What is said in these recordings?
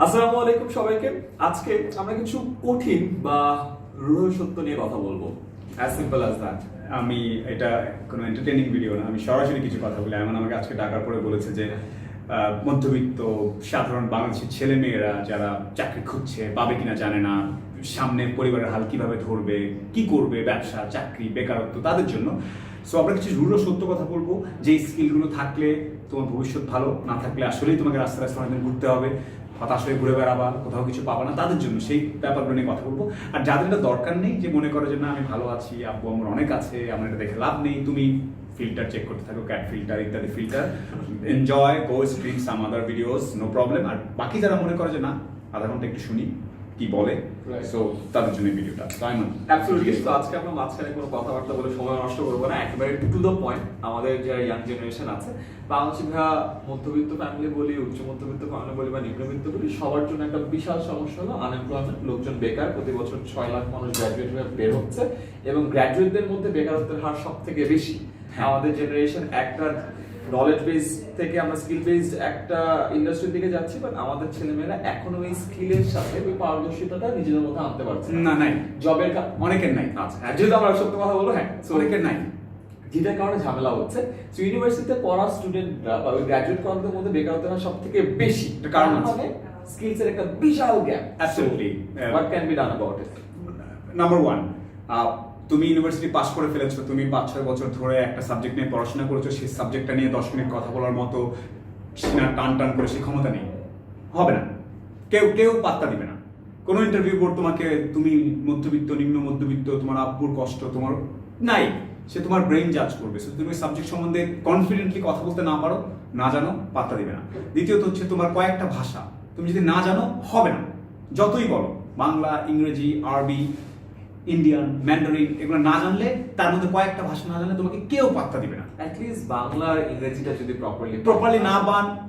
আসসালামু আলাইকুম সবাইকে। আজকে আমরা কিছু কঠিন বা রূঢ় সত্য নিয়ে কথা বলবো। As simple as that. আমি এটা কোনো এন্টারটেইনিং ভিডিও না, আমি সরাসরি কিছু কথা বলি। এমন আমাকে আজকে ডাকার পরে বলেছে যে মধ্যবিত্ত সাধারণ বাংলাদেশের ছেলে মেয়েরা যারা চাকরি খুঁজছে, পাবে কিনা জানে না, সামনে পরিবারের হাল কিভাবে ধরবে, কি করবে, ব্যবসা, চাকরি, বেকারত্ব, তাদের জন্য। সো আমরা কিছু রূঢ় সত্য কথা বলবো, যে স্কিলগুলো থাকলে তোমার ভবিষ্যৎ ভালো, না থাকলে আসলেই তোমাকে রাস্তায় রাস্তায় অনেকদিন ঘুরতে হবে, হতাশ হয়ে ঘুরে বেড়াবা, কোথাও কিছু পাবা না, তাদের জন্য সেই ব্যাপারগুলো নিয়ে কথা বলবো। আর যাদের এটা দরকার নেই, যে মনে করে যে না আমি ভালো আছি, আব্বু আমার অনেক আছে, আমার এটা দেখে লাভ নেই, তুমি ফিল্টার চেক করতে থাকো, ক্যাট ফিল্টার ইত্যাদি ফিল্টার, এনজয়, গো স্ট্রিম সাম আদার ভিডিওস, নো প্রবলেম। আর বাকি যারা মনে করে যে না আধা ঘন্টা একটু শুনি কি বলে, সো তাদের জন্য ভিডিওটা। অ্যাবসলিউটলি। তো আজকে আমরা মাঝখানে কোনো কথাবার্তা বলে সময় নষ্ট করবো না, একেবারে টু দ্য পয়েন্ট। আমাদের যে ইয়াং জেনারেশন আছে, বাংলাদেশি ভাইয়া মধ্যবিত্ত ফ্যামিলি বলি, উচ্চ মধ্যবিত্ত ফ্যামিলি বলি বা নিম্নবিত্ত বলি, সবার জন্য একটা বিশাল সমস্যা হলো আনএমপ্লয়মেন্ট। লোকজন বেকার, প্রতি বছর 6 লাখ মানুষ গ্র্যাজুয়েট হয়ে বের হচ্ছে, এবং গ্র্যাজুয়েটদের মধ্যে বেকারত্বের হার সব থেকে বেশি। আমাদের জেনারেশন একটা নলেজ বেস থেকে আমরা স্কিল বেসড একটা ইন্ডাস্ট্রির দিকে যাচ্ছি, বাট আমাদের ছেলেমেয়েরা এখনো ওই স্কিলের সাথে ওই পারদর্শিতাটা নিজেদের মধ্যে আনতে পারছে না, নাই, জবের অনেকের নাই। আচ্ছা, যেহেতু আমরা সত্য কথা বলবো, হ্যাঁ, অনেকের নাই, যেটার কারণে ঝামেলা হচ্ছে। সো ইউনিভার্সিটিতে পড়া স্টুডেন্টরা বা ওই গ্র্যাজুয়েট করাদের মধ্যে বেকারত্বের হার সব থেকে বেশি। কারণ মানে স্কিলস এর একটা বিশাল gap. Absolutely. What can be done about it? Number one, তুমি ইউনিভার্সিটি পাস করে ফেলেছো, তুমি 5-6 বছর ধরে একটা সাবজেক্ট নিয়ে পড়াশোনা করেছো, সেই সাবজেক্টটা নিয়ে 10 মিনিট কথা বলার মতো টান টান করে সেই ক্ষমতা নেই, হবে না, কেউ পাত্তা দিবে না। কোনো ইন্টারভিউ বোর্ড তোমাকে, তুমি মধ্যবিত্ত, নিম্ন মধ্যবিত্ত, তোমার আব্বুর কষ্ট তোমার নাই, সে তোমার ব্রেইন জাজ করবে। সো তুমি সাবজেক্ট সম্বন্ধে কনফিডেন্টলি কথা বলতে না পারো, না জানো, পাত্তা দিবে না। দ্বিতীয়ত হচ্ছে তোমার কয়েকটা ভাষা তুমি যদি না জানো, হবে না, যতই বলো বাংলা, ইংরেজি, আরবি, ইন্ডিয়ান, ম্যান্ডারিন, এগুলো না জানলে, তার মধ্যে কয়েকটা ভাষা না জানলে তোমাকে কেউ পাত্তা দিবে না। অ্যাটলিস্ট বাংলা আর ইংরেজিটা যদি প্রপারলি না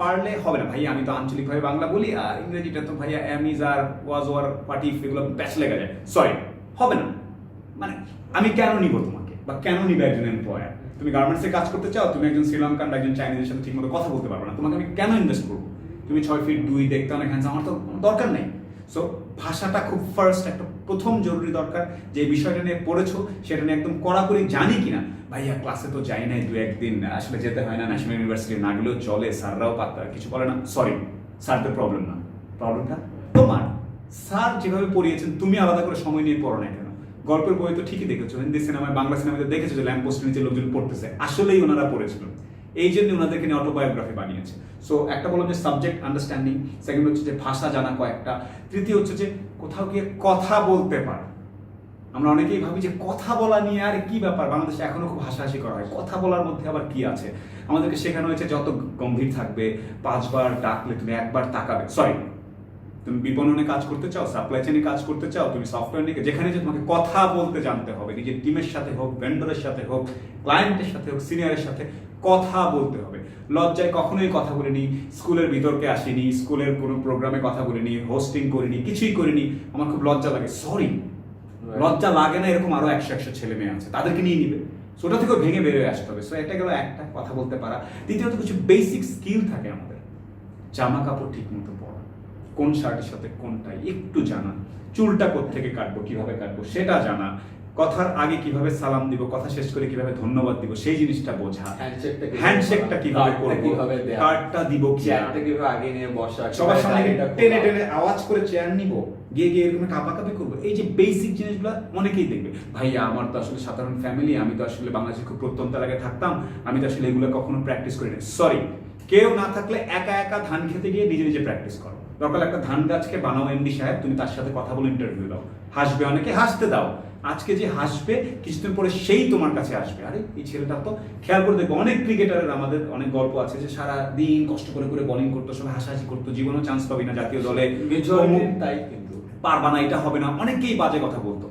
পারলে হবে না। ভাই আমি তো আঞ্চলিকভাবে বাংলা বলি, আর ইংরেজিটা তো ভাইয়া এমিজ আর ওয়াজ ওয়ার পার্টি এগুলো প্যাচ লেগে যায়, সরি, হবে না। মানে আমি কেন নিব তোমাকে, বা কেন নিবে একজন এমপ্লয়ার? তুমি গার্মেন্টসে কাজ করতে চাও, তুমি একজন শ্রীলঙ্কান বা একজন চাইনিজের সাথে ঠিকমতো কথা বলতে পারবে না, তোমাকে আমি কেন ইনভেস্ট করবো? তুমি 6 ফিট 2 দেখতে অনেক হ্যান্ডসাম, আমার তো দরকার নেই। সো ভাষাটা খুব ফার্স্ট, একটা প্রথম জরুরি দরকার। যে বিষয়টা নিয়ে পড়েছো সেটা নিয়ে একদম কড়াকড়ি জানি কিনা। ভাইয়া ক্লাসে তো যাই নাই 2-1 দিন, আসলে যেতে হয় না, ন্যাশনাল ইউনিভার্সিটি না গেলেও চলে, স্যাররাও পাত্তা কিছু বলে না, সরি, স্যারদের প্রবলেম না, প্রবলেমটা তোমার। স্যার যেভাবে পড়িয়েছেন তুমি আলাদা করে সময় নিয়ে পড়ো না কেন? গল্পের বই তো ঠিকই দেখেছো, হিন্দি সিনেমায়, বাংলা সিনেমাতে দেখেছো যে ল্যাম্প পোস্টের নিচে লোকজন পড়তেছে, আসলেই ওনারা পড়েছিল, এই জন্য ওনাদেরকে নিয়ে অটোবায়োগ্রাফি বানিয়েছে। সো একটা বললাম যে সাবজেক্ট আন্ডারস্ট্যান্ডিং, সেকেন্ড হচ্ছে যে ভাষা জানা কয়েকটা, তৃতীয় হচ্ছে যে কোথাও গিয়ে কথা বলতে পারে। আমরা অনেকেই ভাবি যে কথা বলা নিয়ে আর কি ব্যাপার, বাংলাদেশে এখনো খুব হাসাহাসি করা হয়, কথা বলার মধ্যে আবার কি আছে? আমাদেরকে শেখানো হয়েছে যত গম্ভীর থাকবে, 5 বার ডাকলে তুমি 1 বার তাকাবে। সরি, তুমি বিপণনে কাজ করতে চাও, সাপ্লাই চেনে কাজ করতে চাও, তুমি সফটওয়্যার নিয়ে, যেখানে যে তোমাকে কথা বলতে জানতে হবে, নিজের টিমের সাথে হোক, ভেন্ডরের সাথে হোক, ক্লায়েন্টের সাথে হোক, সিনিয়রের সাথে কথা বলতে হবে। লজ্জায় কখনোই কথা বলিনি, স্কুলের ভিতরকে আসিনি, স্কুলের কোনো প্রোগ্রামে কথা বলিনি, হোস্টিং করিনি, কিছুই করিনি, আমার খুব লজ্জা লাগে, সরি। লজ্জা লাগে না এরকম আরো 100 ছেলে মেয়ে আছে, তাদেরকে নিয়ে নিবে, ওটা থেকে ভেঙে বেরোয় আসতে হবে। সো এটা গেল একটা, কথা বলতে পারা। দ্বিতীয়ত কিছু বেসিক স্কিল থাকে আমাদের, জামা কাপড় ঠিক মতো পরা, কোন শার্টের সাথে কোনটা একটু জানা, চুলটা কোত্থেকে কাটবো, কিভাবে কাটবো সেটা জানা, কথার আগে কিভাবে সালাম দিব, কথা শেষ করে কিভাবে ধন্যবাদ দিব সেই জিনিসটা বোঝা, হ্যান্ডশেকটা কিভাবে করব, কার্ডটা দিব, চেয়ারটা কিভাবে আগে নিয়ে বসা, সবার সামনে টেনে টেনে আওয়াজ করে চেয়ার নিব, গিয়ে গিয়ে এরকম কাঁপাকাঁপি করবো, এই যে বেসিক জিনিসগুলো অনেকেই দেখবে। ভাইয়া আমার তো আসলে সাধারণ ফ্যামিলি, আমি তো আসলে বাংলাদেশে খুব প্রত্যন্ত এলাকায় থাকতাম, আমি তো আসলে এগুলো কখনো প্র্যাকটিস করি না। সরি, কেউ না থাকলে একা একা ধান খেতে গিয়ে নিজে নিজে প্র্যাকটিস করো। দরকার একটা ধান গাছকে বানাও এমডি সাহেব, তুমি তার সাথে কথা বলে ইন্টারভিউ দাও, হাসবে অনেকে, হাসতে দাও। আজকে যে হাসবে কিছুদিন পরে সেই তোমার কাছে আসবে, আরে এই ছেলেটা তো, খেয়াল করে দেখবো অনেক ক্রিকেটারের, আমাদের অনেক গল্প আছে যে সারা দিন কষ্ট করে করে বোলিং করতো, সবাই হাসাহাসি করতো, জীবনেও চান্স পাবি না জাতীয় দলে, তাই কিন্তু পারবা না, এটা হবে না, অনেকেই বাজে কথা বলতো,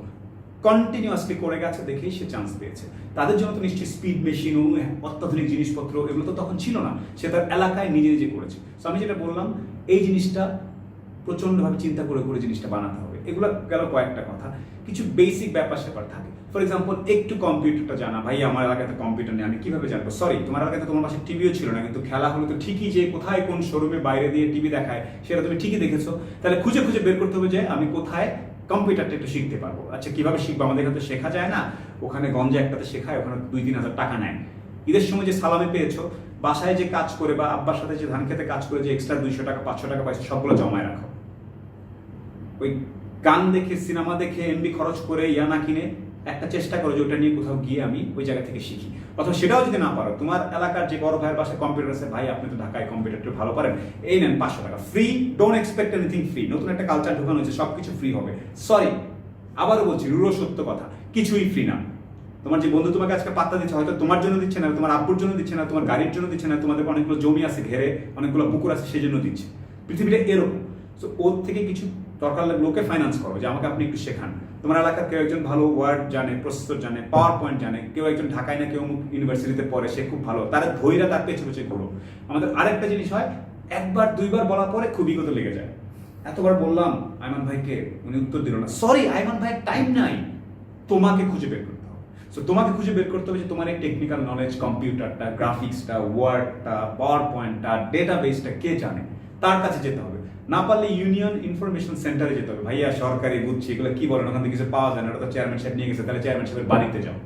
কন্টিনিউয়াসলি করে গেছে দেখেই সে চান্স পেয়েছে। তাদের জন্য তো নিশ্চয়ই স্পিড মেশিন ও অত্যাধুনিক জিনিসপত্র এগুলো তো তখন ছিল না, সে তার এলাকায় নিজে নিজে করেছে। তো আমি যেটা বললাম, এই জিনিসটা প্রচন্ডভাবে চিন্তা করে করে জিনিসটা বানাতে হবে। এগুলো গেল কয়েকটা কথা। কিছু বেসিক ব্যাপার স্যাপার থাকে। ফর এক্সাম্পল, একটু কম্পিউটারটা জানা। ভাই আমার এলাকাতে কম্পিউটার নেই, আমি কিভাবে জানবো? সরি, তোমার এলাকাতে তোমার পাশে টিভিও ছিল না, কিন্তু খেলা হলো তো ঠিকই, যে কোথায় কোন শোরুমে বাইরে দিয়ে টিভি দেখায় সেটা তুমি ঠিকই দেখেছো। তাহলে খুঁজে খুঁজে বের করতে হবে যে আমি কোথায় কম্পিউটারটা একটু শিখতে পারবো। আচ্ছা, কিভাবে শিখবো? আমাদের এখানে তো শেখা যায় না। ওখানে গঞ্জে একটাতে শেখায়, ওখানে 2-3 হাজার টাকা নেয়। ঈদের সময় যে সালামি পেয়েছো, বাসায় যে কাজ করে বা আব্বার সাথে যে ধান খেতে কাজ করে যে এক্সট্রা 200 টাকা 500 টাকা পাইছো, সবগুলো জমায় রাখো। ওই গান দেখে, সিনেমা দেখে, এমবি খরচ করে না কিনে একটা চেষ্টা করো যে ওটা নিয়ে কোথাও গিয়ে আমি ওই জায়গা থেকে শিখি। অথবা সেটাও যদি না পারো, তোমার এলাকার যে বড় ভাইয়ের বাসায় কম্পিউটার আছে, ভাই আপনি তো ঢাকায় কম্পিউটার ভালো পারেন, এই নেন 500 টাকা free. Don't expect anything free. নতুন একটা কালচার ঢোকানো হচ্ছে, সবকিছু ফ্রি হবে। সরি, আবারও বলছি, রুড়ো সত্য কথা, কিছুই ফ্রি না। তোমার যে বন্ধু তোমাকে আজকে পাত্তা দিচ্ছে, হয়তো তোমার জন্য দিচ্ছে না, তোমার আব্বুর জন্য দিচ্ছে না, তোমার গাড়ির জন্য দিচ্ছে না, তোমাদের অনেকগুলো জমি আছে ঘেরে, অনেকগুলো পুকুর আছে সেই জন্য দিচ্ছে। পৃথিবীটা এরকম। সো ওর থেকে কিছু দরকার লাগলে লোকে ফাইন্যান্স করো, যে আমাকে আপনি একটু শেখান। তোমার এলাকার কেউ একজন ভালো ওয়ার্ড জানে, প্রসেসর জানে, পাওয়ার পয়েন্ট জানে, কেউ একজন ঢাকায় না কেউ ইউনিভার্সিটিতে পড়ে, সে খুব ভালো, তারা ধৈর্য তার পেছনে পেছনে ঘুরো। আমাদের আরেকটা জিনিস হয়, একবার দুইবার বলার পরে খুব বিগত লেগে যায়। এতবার বললাম আইমান ভাইকে, উনি উত্তর দিল না। সরি, আইমান ভাইয়ের টাইম নাই। তোমাকে খুঁজে বের করতে হবে। সো তোমাকে খুঁজে বের করতে হবে যে তোমার এই টেকনিক্যাল নলেজ, কম্পিউটারটা, গ্রাফিক্সটা, ওয়ার্ডটা, পাওয়ার পয়েন্টটা, ডেটাবেসটা কে জানে, তার কাছে যেতে হবে। না পারলে ইউনিয়ন ইনফরমেশন সেন্টারে যেতে হবে। ভাইয়া সরকারি বুঝছি, এগুলো কি বলেন, ওখান থেকে কিছু পাওয়া যায় না, ওটা তো চেয়ারম্যান সাহেব নিয়ে গেছে, তাহলে চেয়ারম্যান সাহেবের বাড়িতে যাও।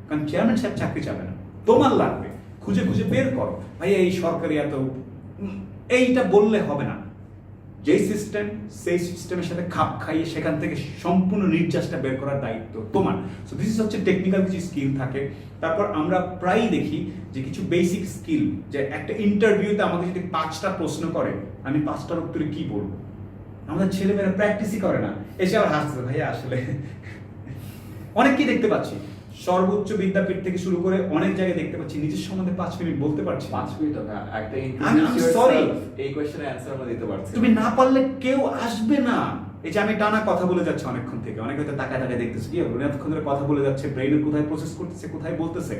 কারণ চেয়ারম্যান সাহেব চাকরি চাবে না, তোমার লাগবে। খুঁজে খুঁজে বের করো। ভাইয়া এই সরকারি এত, এইটা বললে হবে না। যেই সিস্টেম, সেই সিস্টেমের সাথে খাপ খাইয়ে সেখান থেকে সম্পূর্ণ নির্যাসটা বের করার দায়িত্ব তোমার। সো দিস হচ্ছে টেকনিক্যাল কিছু স্কিল থাকে। তারপর আমরা প্রায়ই দেখি যে কিছু বেসিক স্কিল, যে একটা ইন্টারভিউতে আমাকে যদি 5টা প্রশ্ন করে, আমি 5টার উত্তরে কি বলবো? আমাদের ছেলেমেয়েরা প্র্যাকটিসই করে না, এসে আবার হাসছে। ভাইয়া আসলে অনেককেই দেখতে পাচ্ছি, সর্বোচ্চ বিদ্যাপীঠ থেকে শুরু করে অনেক জায়গায় দেখতে পাচ্ছি, নিজের সম্বন্ধে 5 মিনিট বলতে পারছি। 5 মিনিট না, একটা সরি, এই কোশ্চেনের অ্যানসার আমরা দিতে পারছি। তুমি না পারলে কেউ আসবে না। এই যে আমি টানা কথা বলে যাচ্ছি অনেকক্ষণ থেকে, অনেকে হয়তো তাকায় তাকায় দেখতেছে, কি হবে এতক্ষণ ধরে কথা বলে যাচ্ছে, ব্রেইনের কোথায় প্রসেস করতেছে, কোথায় বলতেছে।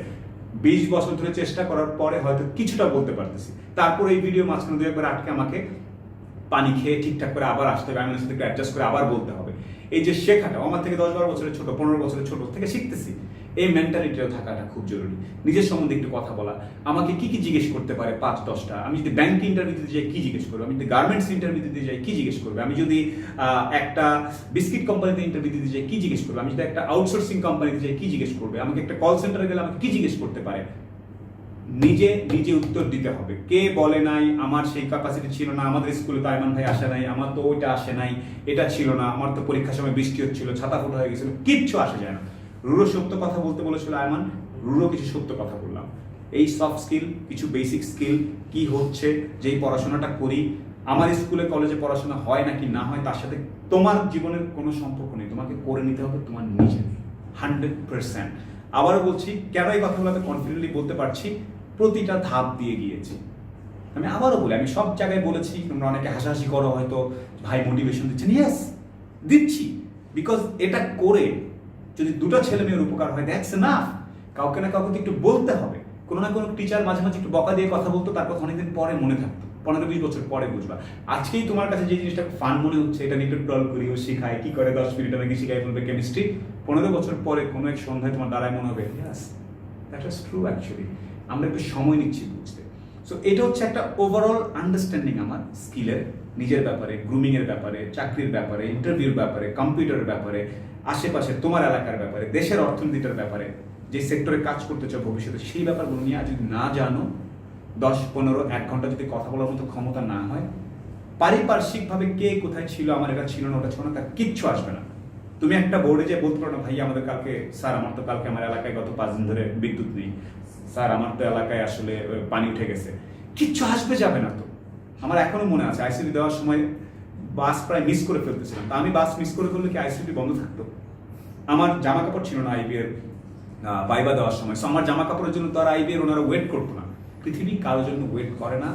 20 বছর ধরে চেষ্টা করার পরে হয়তো কিছুটা বলতে পারতেছি। তারপর এই ভিডিও মাঝখানে 2-একবার আটকে আমাকে পানি খেয়ে ঠিকঠাক করে আবার আসতে হবে, আমি সাথে অ্যাডজাস্ট করে আবার বলতে হবে। এই যে শেখাটা, আমার থেকে 10-12 বছরের ছোট, 15 বছরের ছোট থেকে শিখতেছি, এই মেন্টালিটিও থাকাটা খুব জরুরি। নিজের সম্বন্ধে একটু কথা বলা, আমাকে কি কি জিজ্ঞেস করতে পারে 5-10টা। আমি যদি ব্যাংক ইন্টারভিউ দিতে যাই কি জিজ্ঞেস করবো, আমি যদি গার্মেন্টস ইন্টারভিউ দিতে যাই কি জিজ্ঞেস করবে, আমি যদি একটা বিস্কিট কোম্পানিতে ইন্টারভিউ দিতে যাই কি জিজ্ঞেস করবে, আমি যদি একটা আউটসোর্সিং কোম্পানিতে যাই কি জিজ্ঞেস করবে, আমাকে একটা কল সেন্টারে গেলে আমাকে কি জিজ্ঞেস করতে পারে। নিজে নিজে উত্তর দিতে হবে। কে বলে নাই আমার সেই ক্যাপাসিটি ছিল না, আমাদের স্কুলে তো আইমান ভাই আসে নাই, আমার তো ওইটা আসে নাই, এটা ছিল না, আমার তো পরীক্ষার সময় বৃষ্টি হচ্ছিল, ছাতা ফুটো হয়ে গেছিল, কিচ্ছু আসে যায় না। রুড়ো সত্য কথা বলতে বলেছিল আইমান, রুড়ো কিছু সত্য কথা বললাম। এই সফট স্কিল, কিছু বেসিক স্কিল, কি হচ্ছে যেই পড়াশোনাটা করি, আমার স্কুলে কলেজে পড়াশোনা হয় নাকি না হয় তার সাথে তোমার জীবনের কোনো সম্পর্ক নেই। তোমাকে করে নিতে হবে তোমার নিজে, 100%। আবারও বলছি, কেন এই কথাগুলো আমি কনফিডেন্টলি বলতে পারছি, প্রতিটা ধাপ দিয়ে গিয়েছি। আমি আবারও বলি, আমি সব জায়গায় বলেছি, তোমরা অনেকে হাসাহাসি করো হয়তো, ভাই মোটিভেশন দিচ্ছেন, ইয়েস দিচ্ছি, বিকজ এটা করে যদি 2টা ছেলে মেয়ের উপকার হয়, দ্যাটস এনাফ। কাউকে না কাউকে একটু বলতে হবে। কোনো না কোনো টিচার মাঝে মাঝে একটু বকা দিয়ে কথা বলতো, তার কথা অনেকদিন পরে মনে থাকতো, 15-20 বছর পরে বুঝবা। আজকেই তোমার কাছে যে জিনিসটা ফান মনে হচ্ছে, এটা নিয়ে একটু ট্রল করি, ও শিখায় কি করে 10 মিনিট আমাকে শিখাই বলবে কেমিস্ট্রি, 15 বছর পরে কোনো এক সন্ধ্যায় তোমার দ্বারাই মনে হবে yes that is true. Actually আমরা একটু সময় নিচ্ছি বুঝতে। সো এটা হচ্ছে একটা ওভারঅল আন্ডারস্ট্যান্ডিং আমার স্কিলের, নিজের ব্যাপারে, গ্রুমিং এর ব্যাপারে, চাকরির ব্যাপারে, ইন্টারভিউর ব্যাপারে, কম্পিউটারের ব্যাপারে, আশেপাশে তোমার এলাকার ব্যাপারে, দেশের অর্থনীতিটার ব্যাপারে, যে সেক্টরে কাজ করতে চাও ভবিষ্যতে, সেই ব্যাপারগুলো নিয়ে আজ যদি না জানো, 10-15-1 ঘন্টা যদি কথা বলার মতো ক্ষমতা না হয়, পারিপার্শ্বিকভাবে কে কোথায় ছিল, আমার এটা ছিল না, ওটা ছিল না, তার কিচ্ছু আসবে না। তুমি একটা বোর্ডে যে বলতে পারো না, ভাই আমাদের কালকে, স্যার আমার তো কালকে আমার এলাকায় গত 5 দিন ধরে বিদ্যুৎ নেই, স্যার আমার তো এলাকায় আসলে পানি উঠে গেছে, কিচ্ছু আসবে যাবে না। তো আমার এখনো মনে আছে আইসিডি দেওয়ার সময় বাস প্রায় মিস করে ফেলতেছিলাম। তা আমি বাস মিস করে ফেললে কি আইসিডি বন্ধ থাকতো? আমার জামা কাপড় ছিল না আইবি এর ভাইবা দেওয়ার সময়, সো আমার জামা কাপড়ের জন্য তো আর আইবি এর ওনারা ওয়েট করতো না। পৃথিবী কারোর জন্য ওয়েট করে না,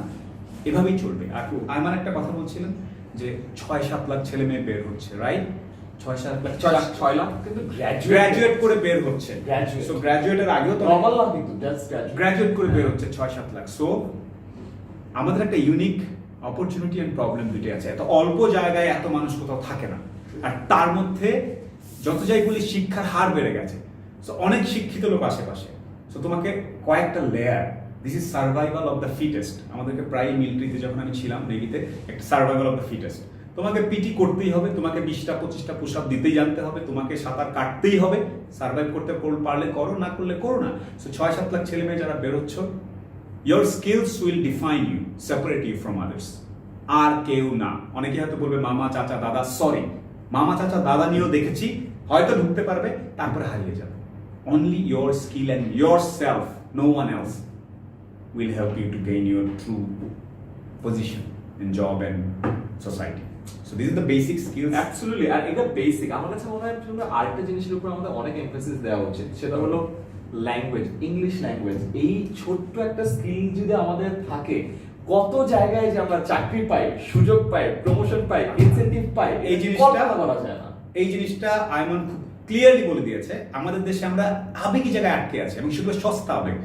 এভাবেই চলবে। আর আমার একটা কথা বলছিলেন যে 6-7 লাখ ছেলে মেয়ে বের হচ্ছে, রাইট? 6 লাখ কিন্তু গ্রাজুয়েট করে বের হচ্ছে। Graduate. সো গ্রাজুয়েটের আগেও তো নরমাল লাখ কিন্তু জাস্ট গ্রাজুয়েট করে বের হচ্ছে 6-7 লাখ। সো আমাদের একটা ইউনিক অপরচুনিটি এন্ড প্রবলেম দুইটাই আছে। এত অল্প জায়গায় এত মানুষ কোথাও থাকে না। আর তার মধ্যে যত যাই বলি শিক্ষার হার বেড়ে গেছে, সো অনেক শিক্ষিত লোক আশেপাশে, সো তোমাকে কয়েকটা layer, this is survival of the fittest. আমাদেরকে প্রায় মিলিটারিতে যখন আমি ছিলাম নেভিতে, একটা সার্ভাইভাল অফ দ্য ফিটেস্ট। তোমাকে পিটি করতেই হবে, তোমাকে 20টা 25টা পুশ আপ দিতেই জানতে হবে, তোমাকে সাঁতার কাটতেই হবে, সার্ভাইভ করতে পারলে করো, না করলে করো না। সো 6-7 লাখ ছেলে মেয়ে যারা বেরোচ্ছ, your skills will define you, separate you from others, আর কেউ না। অনেকে হয়তো বলবে মামা চাচা দাদা, সরি, মামা চাচা দাদা নিয়েও দেখেছি, হয়তো ঢুকতে পারবে, তারপরে হারিয়ে যাবে। Only your skill and yourself, no one else will help you to gain your true position in job and society. So these are the basic skills. Absolutely, আর এটা বেসিক। আমার কাছে মনে হয় আরেকটা জিনিসের উপর আমাদের অনেক এমফাসিস দেওয়া উচিত, সেটা হলো ল্যাঙ্গুয়েজ, ইংলিশ ল্যাঙ্গুয়েজ। এই ছোট্ট একটা স্কিল যদি আমাদের থাকে, কত জায়গায় যে আমরা চাকরি পাই, সুযোগ পাই, প্রমোশন পাই, ইনসেন্টিভ পাই, এই জিনিসটা বলা যায় না। এই জিনিসটা আইমান খুব ক্লিয়ারলি বলে দিয়েছে। আমাদের দেশে আমরা আবেগী জায়গায় আটকে আছি, এবং শুধু সস্তা আবেগ।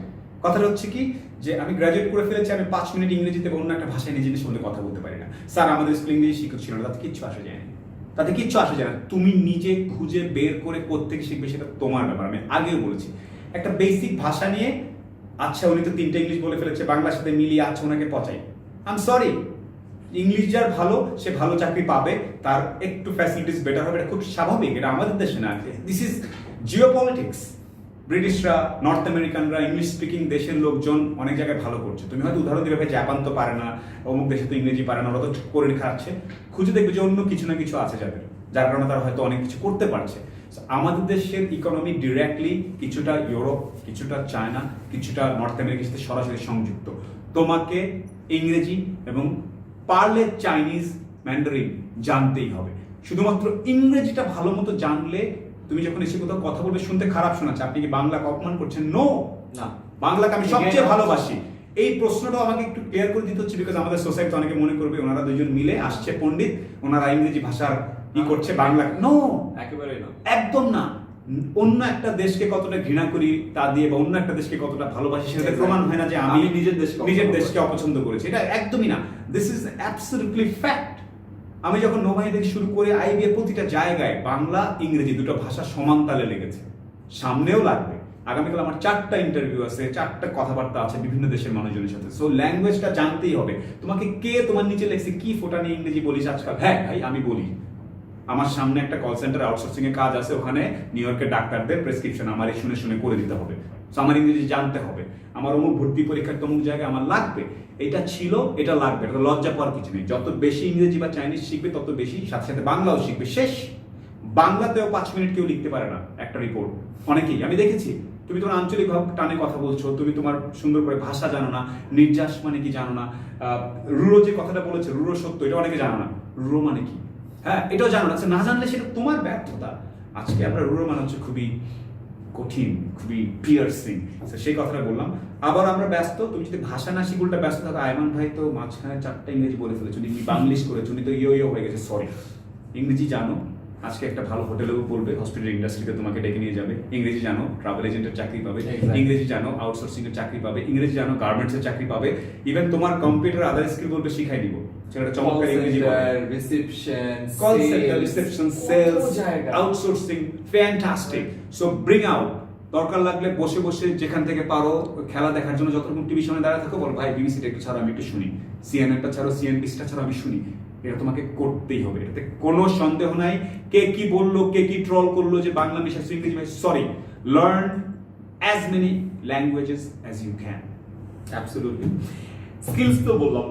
কথাটা হচ্ছে কি, যে আমি গ্রাজুয়েট করে ফেলেছি, আমি 5 মিনিট ইংরেজিতে বা অন্য একটা ভাষায় নিজের সঙ্গে কথা বলতে পারি না। স্যার আমাদের স্কুল ইংরেজি শিক্ষক ছিল না, তাতে কিচ্ছু আসে যায় না, তাতে কিচ্ছু আসে যায় না। তুমি নিজে খুঁজে বের করে কোত্থেকে শিখবে সেটা তোমার ব্যাপার। আমি আগেও বলেছি, একটা বেসিক ভাষা নিয়ে, আচ্ছা উনি তো 3টা ইংলিশ বলে ফেলেছে, বাংলার সাথে মিলিয়ে আচ্ছা ওনাকে পচাই, আই এম সরি। ইংলিশ যার ভালো, সে ভালো চাকরি পাবে, তার একটু ফ্যাসিলিটিস বেটার হবে, এটা খুব স্বাভাবিক। এটা আমাদের দেশে না, দিস ইজ জিওপলিটিক্স। ব্রিটিশরা, নর্থ আমেরিকানরা, ইংলিশ স্পিকিং দেশের লোকজন অনেক জায়গায় ভালো করছে। তুমি হয়তো উদাহরণ দিবে, জাপান তো পারে না, অমুক দেশে তো ইংরেজি পারে না, ওরা তো করে খাচ্ছে। খুঁজে দেখবে যে অন্য কিছু না কিছু আছে যাদের, যার কারণে তারা হয়তো অনেক কিছু করতে পারছে। আমাদের দেশের ইকোনমি ডিরেক্টলি কিছুটা ইউরোপ, কিছুটা চায়না, কিছুটা নর্থ আমেরিকার সাথে সরাসরি সংযুক্ত। তোমাকে ইংরেজি এবং পারলে চাইনিজ, ম্যান্ডারিন জানতেই হবে। শুধুমাত্র ইংরেজিটা ভালো মতো জানলে, তুমি যখন এসে কোথাও কথা বলবে, শুনতে খারাপ শোনাচ্ছে, আপনি কি বাংলাকে অপমান করছেন? নো, না, বাংলাকে আমি সবচেয়ে ভালোবাসি। এই প্রশ্নটা আমাকে একটু ক্লিয়ার করে দিতে হচ্ছে, বিকজ আমাদের সোসাইটি অনেকে মনে করবে ওনারা দুজন মিলে আসছে পণ্ডিত, ওনারা ইংরেজি ভাষার ই করছে, বাংলা। নো, একেবারেই না, একদম না। অন্য একটা দেশকে কতটা ঘৃণা করি তা দিয়ে, বা অন্য একটা দেশকে কতটা ভালোবাসি সেটা প্রমাণ হয় না যে আমি নিজের দেশকে অপছন্দ করেছি। এটা একদমই না, দিস ইজ অ্যাবসলিউটলি ফ্যাক্ট। আমি যখন নৌবাহিনী থেকে শুরু করে আইবিএ, প্রতিটা জায়গায় বাংলা ইংরেজি দুটো ভাষা সমান তালে লেগেছে, সামনেও লাগবে। আগামীকাল আমার 4টা ইন্টারভিউ আছে, 4টা কথাবার্তা আছে বিভিন্ন দেশের মানুষজনের সাথে। সো ল্যাঙ্গুয়েজটা জানতেই হবে। তোমাকে কে তোমার নিচে লেখছে, কি ফোটা নিয়ে ইংরেজি বলিস আজকাল? হ্যাঁ ভাই, আমি বলি। আমার সামনে একটা কল সেন্টার আউটসোর্সিং এর কাজ আছে, ওখানে নিউ ইয়র্কের ডাক্তারদের প্রেসক্রিপশন আমার শুনে শুনে করে দিতে হবে। সো আমার ইংরেজি জানতে হবে। আমার অমুক ভর্তি পরীক্ষার তমুক জায়গায় আমার লাগবে, এটা ছিল, এটা লাগবে, এটা লজ্জা পাওয়ার কিছু নেই। যত বেশি ইংরেজি বা চাইনিজ শিখবে, তত বেশি সাথে সাথে বাংলাও শিখবে। শেষ। বাংলাতেও 5 মিনিট কেউ লিখতে পারে না একটা রিপোর্ট, অনেকেই আমি দেখেছি। তুমি তোমার আঞ্চলিক ভাবে টানে কথা বলছো, তুমি তোমার সুন্দর করে ভাষা জানো না, নির্যাস মানে কি জানো না, রুরো যে কথাটা বলেছে, রুরো সত্য, এটা অনেকে জানো না। রুরো মানে কি, হ্যাঁ, এটাও জানো না। না জানলে সেটা তোমার ব্যর্থতা। আজকে আমরা রুরো মানে হচ্ছে খুবই কঠিন, খুবই পিয়ার্সিং, সেই কথাটা বললাম। আবার আমরা ব্যস্ত, তুমি যদি ভাষা না শিখুলটা ব্যস্ত থাকো, আয়মান ভাই তো মাঝখানে 4টা ইংরেজি বলে ফেলেছো, উনি বাংলিশ করেছো, উনি তো ইয়ো হয়ে গেছে। সরি, ইংরেজি জানো, আজকে একটা ভালো হোটেলেও বলবে, হসপিটাল ইন্ডাস্ট্রিতে তোমাকে ডেকে নিয়ে যাবে। ইংরেজি জানো, ট্রাভেল এজেন্টের চাকরি পাবে। ইংরেজি জানো, আউটসোর্সিং এর চাকরি পাবে। ইংরেজি জানো, গার্মেন্টস এর চাকরি পাবে। ইভেন তোমার কম্পিউটার আদার স্কিল বলবে, শিখাই দিব। সেটা চমৎকার ইংরেজি বলবে। Reception, call centre, reception, sales, outsourcing, fantastic. So bring out. দরকার লাগলে বসে বসে যেখান থেকে পারো খেলা দেখার জন্য যতক্ষণ টিভি সামনে দাঁড়ায় থাকো, বল ভাই বিবিসিটা একটু ছাড়ো, আমি একটু শুনি, সিএনএনটা ছাড়ো, সিএনবিসিটা ছাড়ো, আমি শুনি। এটা তোমাকে করতেই হবে, এটাতে কোনো সন্দেহ নাই। কে কি বললো, কে কি ট্রল করলো যে বাংলা মিশাচ্ছ ইংরেজি ভাই, sorry. Learn as many languages as you can. Absolutely. Skills তো বললাম,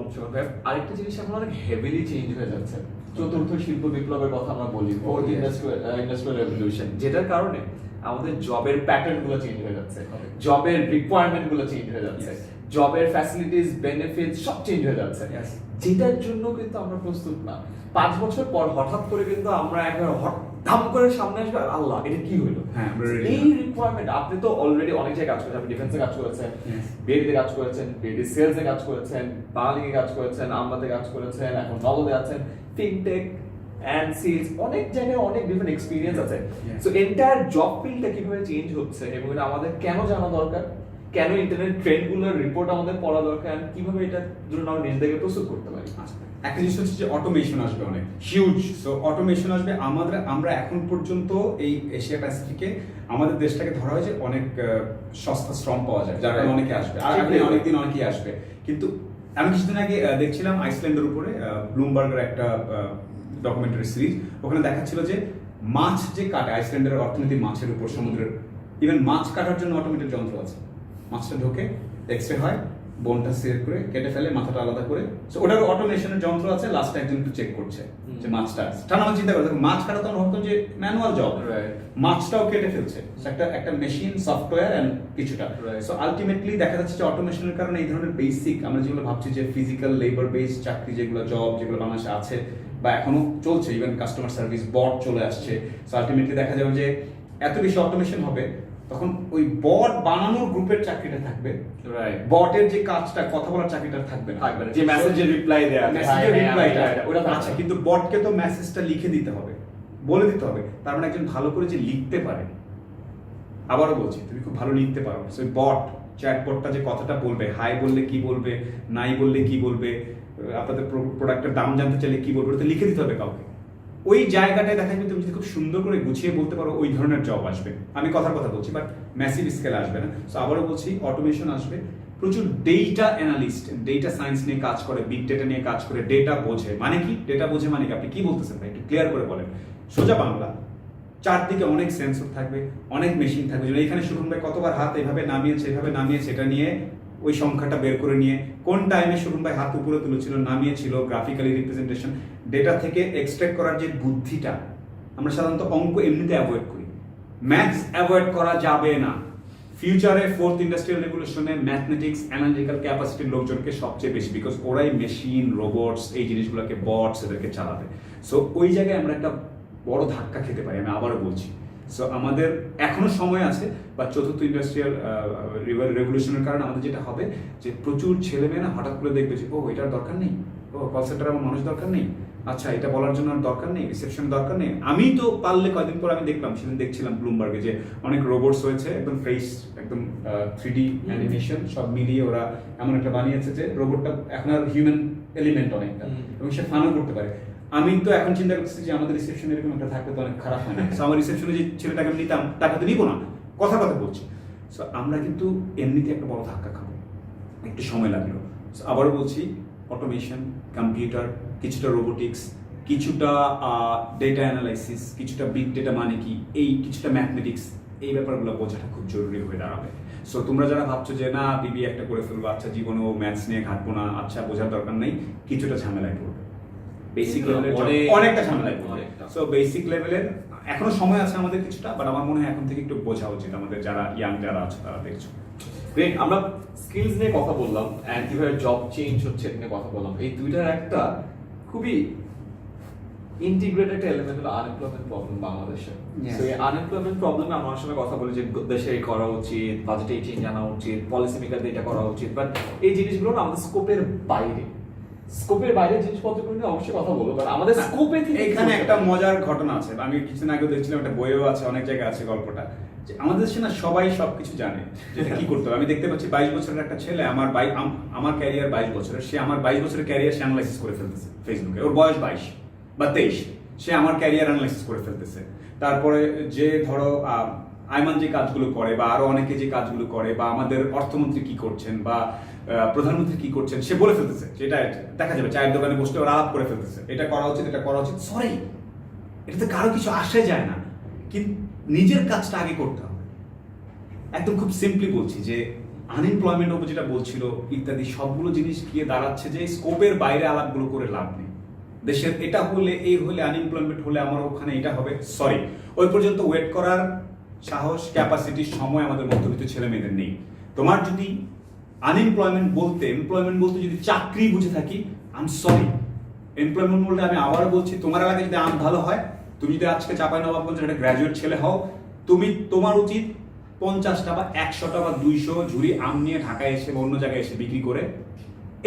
আরেকটা জিনিস এখন অনেক হেভিলি চেঞ্জ হয়ে যাচ্ছে। চতুর্থ শিল্প বিপ্লবের কথা আমরা বলি, ফোর্থ ইন্ডাস্ট্রিয়াল রেভলিউশন, যেটার কারণে আমাদের জবের প্যাটার্ন গুলো চেঞ্জ হয়ে যাচ্ছে, জবের রিকোয়ারমেন্ট গুলো চেঞ্জ হয়ে যাচ্ছে, জবের ফ্যাসিলিটিস, বেনিফিটস সব চেঞ্জ হয়ে যাচ্ছে, যেটার জন্য কিন্তু আমরা প্রস্তুত না। 5 বছর পর হঠাৎ করে কিন্তু আমরা একবার ধাম করে সামনে আসবে, আল্লাহ এটা কি হলো। এই রিকোয়ারমেন্ট, আপনি তো অলরেডি অনেক জায়গায় কাজ করেছেন, আপনি ডিফেন্সে কাজ করেছেন, বিএডিতে কাজ করেছেন, বিএডি সেলসে কাজ করেছেন, বাংলালিংকে কাজ করেছেন, আমবাতে কাজ করেছেন, এখন নগদে আছেন, ফিনটেক এন্ড সেলস, অনেক জায়গায় অনেক ডিফারেন্ট এক্সপেরিয়েন্স আছে। সো এন্টায়ার জব ফিল্ডটা কিভাবে চেঞ্জ হচ্ছে এবং এটা আমাদের কেন জানা দরকার, কেন ইন্টারনেট ট্রেন্ডগুলোর রিপোর্ট আমাদের পড়া দরকার, কিভাবে এটা জন্য আমরা নিজেদেরকে প্রস্তুত করতে পারি। একটা জিনিস হচ্ছে যে অটোমেশন আসবে অনেক হিউজ। সো অটোমেশন আসবে। আমরা এখন পর্যন্ত এই এশিয়া প্যাসিফিকে আমাদের দেশটাকে ধরা হয় যে অনেক সস্তা শ্রম পাওয়া যায়, যার কারণে অনেকে আসবে, আর অনেকদিন অনেকেই আসবে। কিন্তু আমি কিছুদিন আগে দেখছিলাম আইসল্যান্ডের উপরে ব্লুমবার্গের একটা ডকুমেন্টারি সিরিজ, ওখানে দেখাচ্ছিল যে মাছ যে কাটে, আইসল্যান্ডের অর্থনীতি মাছের উপর, সমুদ্রের, ইভেন মাছ কাটার জন্য অটোমেটেড যন্ত্র আছে। মাছটা ঢোকে, এক্সরে হয়, বোনটা সিলেক্ট করে কেটে ফেলে, মাথাটা আলাদা করে, সো ওটার অটোমেশনের যন্ত্র আছে, লাস্টে একজন একটু চেক করছে যে মাছটা ঠান্ডা। চিন্তা করে দেখো, মাছ কাটা তো আমরা ভাবতাম যে ম্যানুয়াল জব, মাছটাও কেটে ফেলছে, একটা মেশিন, সফটওয়্যার এন্ড কিছুটা। সো আলটিমেটলি দেখা যাচ্ছে যে অটোমেশনের কারণে এই ধরনের বেসিক আমরা যেগুলো ভাবছি যে ফিজিক্যাল লেবার বেসড চাকরি, যেগুলো জব যেগুলো বাংলাদেশে আছে বা এখনো চলছে, ইভেন কাস্টমার সার্ভিস বট চলে আসছে। সো আলটিমেটলি দেখা যাবে যে এত বেশি অটোমেশন হবে, তখন ওই বট বানানোর গ্রুপের চাকরিটা থাকবে, বটের যে কাজটা, কথা বলার চাকরিটা থাকবে না, যে মেসেজের রিপ্লাই দেয়া, মেসেজের রিপ্লাইটা ওটা আছে। কিন্তু বটকে তো মেসেজটা লিখে দিতে হবে, বলে দিতে হবে, তার মানে একজন ভালো করে যে লিখতে পারে, আবারও বলছি তুমি খুব ভালো লিখতে পারো, সেই বট চ্যাটবটটা যে কথাটা বলবে, হাই বললে কি বলবে, নাই বললে কি বলবে, আপনাদের প্রোডাক্টের দাম জানতে চাইলে কি বলবে, ওটা লিখে দিতে হবে কাউকে। ওই জায়গাটায় দেখা যাবে তুমি যদি খুব সুন্দর করে গুছিয়ে বলতে পারো, ওই ধরনের জব আসবে। আমি কথার কথা বলছি, বাট ম্যাসিভ স্কেল আসবে না। সো আবারও বলছি, অটোমেশন আসবে, প্রচুর ডেটা অ্যানালিস্ট, ডেটা সায়েন্স নিয়ে কাজ করে, বিগ ডেটা নিয়ে কাজ করে, ডেটা বোঝে। মানে কি ডেটা বোঝে মানে কি? আপনি কি বলতেছেন ভাই, একটু ক্লিয়ার করে বলেন। সোজা বাংলা, চারদিকে অনেক সেন্সর থাকবে, অনেক মেশিন থাকবে, যেন এখানে শুরু ভাই কতবার হাত এভাবে নামিয়েছে, এভাবে নামিয়েছে, এটা নিয়ে ওই সংখ্যাটা বের করে নিয়ে কোন টাইমে শুরু ভাই হাত উপরে তুলেছিল, নামিয়েছিল, গ্রাফিক্যালি রিপ্রেজেন্টেশন, ডেটা থেকে এক্সট্রাক্ট করার যে বুদ্ধিটা, আমরা সাধারণত অঙ্ক এমনিতে অ্যাভয়েড করি, ম্যাথস অ্যাভয়েড করা যাবে না। ফিউচারে ফোর্থ ইন্ডাস্ট্রিয়াল রেভলিউশনে ম্যাথমেটিক্স, অ্যানালিটিক্যাল ক্যাপাসিটির লোকজনকে সবচেয়ে বেশি, বিকজ ওরাই মেশিন, রোবটস, এই জিনিসগুলোকে, বটস, এদেরকে চালাবে। সো ওই জায়গায় আমরা একটা বড় ধাক্কা খেতে পারি, আমি আবারও বলছি। সো আমাদের এখনো সময় আছে, বা চতুর্থ ইন্ডাস্ট্রিয়াল রেভলিউশনের কারণে আমাদের যেটা হবে যে প্রচুর ছেলেমেয়েরা হঠাৎ করে দেখবে যে ও এটার দরকার নেই, ও কল সেন্টারে আমার মানুষ দরকার নেই, আচ্ছা এটা বলার জন্য আর দরকার নেই, রিসেপশন দরকার নেই। আমি তো পারলে কয়েকদিন পর আমি দেখলাম, সেদিন দেখছিলাম ব্লুমবার্গে যে অনেক রোবটস হয়েছে, একদম ফেস, একদম 3D অ্যানিমেশন সব মিলিয়ে ওরা এমন একটা বানিয়েছে যে রোবটটা এখন আর হিউম্যান এলিমেন্ট অনেকটা, এবং সে ফানও করতে পারে। আমি তো এখন চিন্তা করতেছি যে আমাদের রিসেপশনে এরকম একটা থাকলে তো অনেক খারাপ হয় না। আমার রিসেপশনে যে ছেলেটাকে আমি নিতাম, তাকে তো নিব না, কথা বলছি। সো আমরা কিন্তু এমনিতে একটা বড় ধাক্কা খাবো, একটু সময় লাগলো। আবারও বলছি, অটোমেশন, কম্পিউটার, কিছুটা রোবোটিক্স, কিছুটা ডেটা অ্যানালাইসিস, কিছুটা বিগ ডেটা মানে কি, এই কিছুটা ম্যাথমেটিক্স, এই ব্যাপারগুলো বোঝাটা খুব জরুরি হয়ে দাঁড়াবে। সো তোমরা যারা ভাবছো যে না বিবি একটা করে ফেলবো, আচ্ছা জীবনেও ম্যাথস নিয়ে ঘাটবো না, আচ্ছা বোঝার দরকার নেই, কিছুটা ঝামেলায় পড়বে, বেসিক লেভেলের অনেকটা ঝামেলায় পড়বে। সো বেসিক লেভেলের এখনো সময় আছে আমাদের কিছুটা, বাট আমার মনে হয় এখন থেকে একটু বোঝা উচিত আমাদের, যারা ইয়াং যারা আছে তারা দেখছো। গ্রেট, আমরা স্কিলস নিয়ে কথা বললাম এন্ড কিভাবে জব চেঞ্জ হচ্ছে এটা নিয়ে কথা বললাম। এই দুইটার একটা খুবই ইন্টিগ্রেটেড এলিমেন্ট হলো আনএমপ্লয়মেন্ট প্রবলেম বাংলাদেশে। সো এই আনএমপ্লয়মেন্ট প্রবলেমে আমরা আসলে কথা বলি যে দেশে করা উচিত, বাজেটে চেঞ্জ আনা উচিত, পলিসি মেকারদের এটা করা উচিত, বাট এই জিনিসগুলো না আমাদের স্কোপের বাইরে। স্কোপের বাইরে জিনিসপত্রগুলো নিয়ে অবশ্যই কথা বলবো, কারণ আমাদের স্কোপে এখানে একটা মজার ঘটনা আছে, আমি কিছুদিন আগে দেখছিলাম, একটা বইও আছে, অনেক জায়গায় আছে গল্পটা, যে আমাদের দেশে না সবাই সবকিছু জানে যেটা কি করতে হবে। আমি দেখতে পাচ্ছি 22 বছরের একটা ছেলে, আমার ক্যারিয়ার 22 বছরের, সে আমার 22 বছরের ক্যারিয়ার সে অ্যানালাইসিস করে ফেলতেছে ফেসবুকে, ওর বয়স 22 বা 23, সে আমার ক্যারিয়ার অ্যানালাইসিস করে ফেলতেছে। তারপরে যে ধরো আইমান যে কাজগুলো করে, বা আরো অনেকে যে কাজগুলো করে, বা আমাদের অর্থমন্ত্রী কি করছেন, বা প্রধানমন্ত্রী কি করছেন, সে বলে ফেলতেছে। যেটা দেখা যাবে চায়ের দোকানে বসলে ওরা আলাপ করে ফেলতেছে, এটা করা উচিত, এটা করা উচিত। সরি, এটাতে কারো কিছু আসে যায় না, কিন্তু নিজের কাজটা আগে করতে হবে। একদম খুব সিম্পলি বলছি যে আনএমপ্লয়মেন্ট ওপর যেটা বলছিল ইত্যাদি সবগুলো জিনিস গিয়ে দাঁড়াচ্ছে যে স্কোপের বাইরে আলাপগুলো করে লাভ নেই। দেশের এটা হলে, এই হলে, আনএমপ্লয়মেন্ট হলে আমার ওখানে এটা হবে, সরি, ওই পর্যন্ত ওয়েট করার সাহস, ক্যাপাসিটি, সময় আমাদের মধ্যবিত্ত ছেলে মেয়েদের নেই। তোমার যদি আনএমপ্লয়মেন্ট বলতে, এমপ্লয়মেন্ট বলতে যদি চাকরি বুঝে থাকি, আই এম সরি। এমপ্লয়মেন্ট বলতে আমি আবার বলছি, তোমার এলাকায় যদি আম ভালো হয়, তুমি যদি আজকে চাঁপাইনবাবগঞ্জের একটা গ্র্যাজুয়েট ছেলে হও, তোমার উচিত 50টা বা 100টা বা 200 ঝুড়ি আম নিয়ে ঢাকায় এসে বা অন্য জায়গায় এসে বিক্রি করে,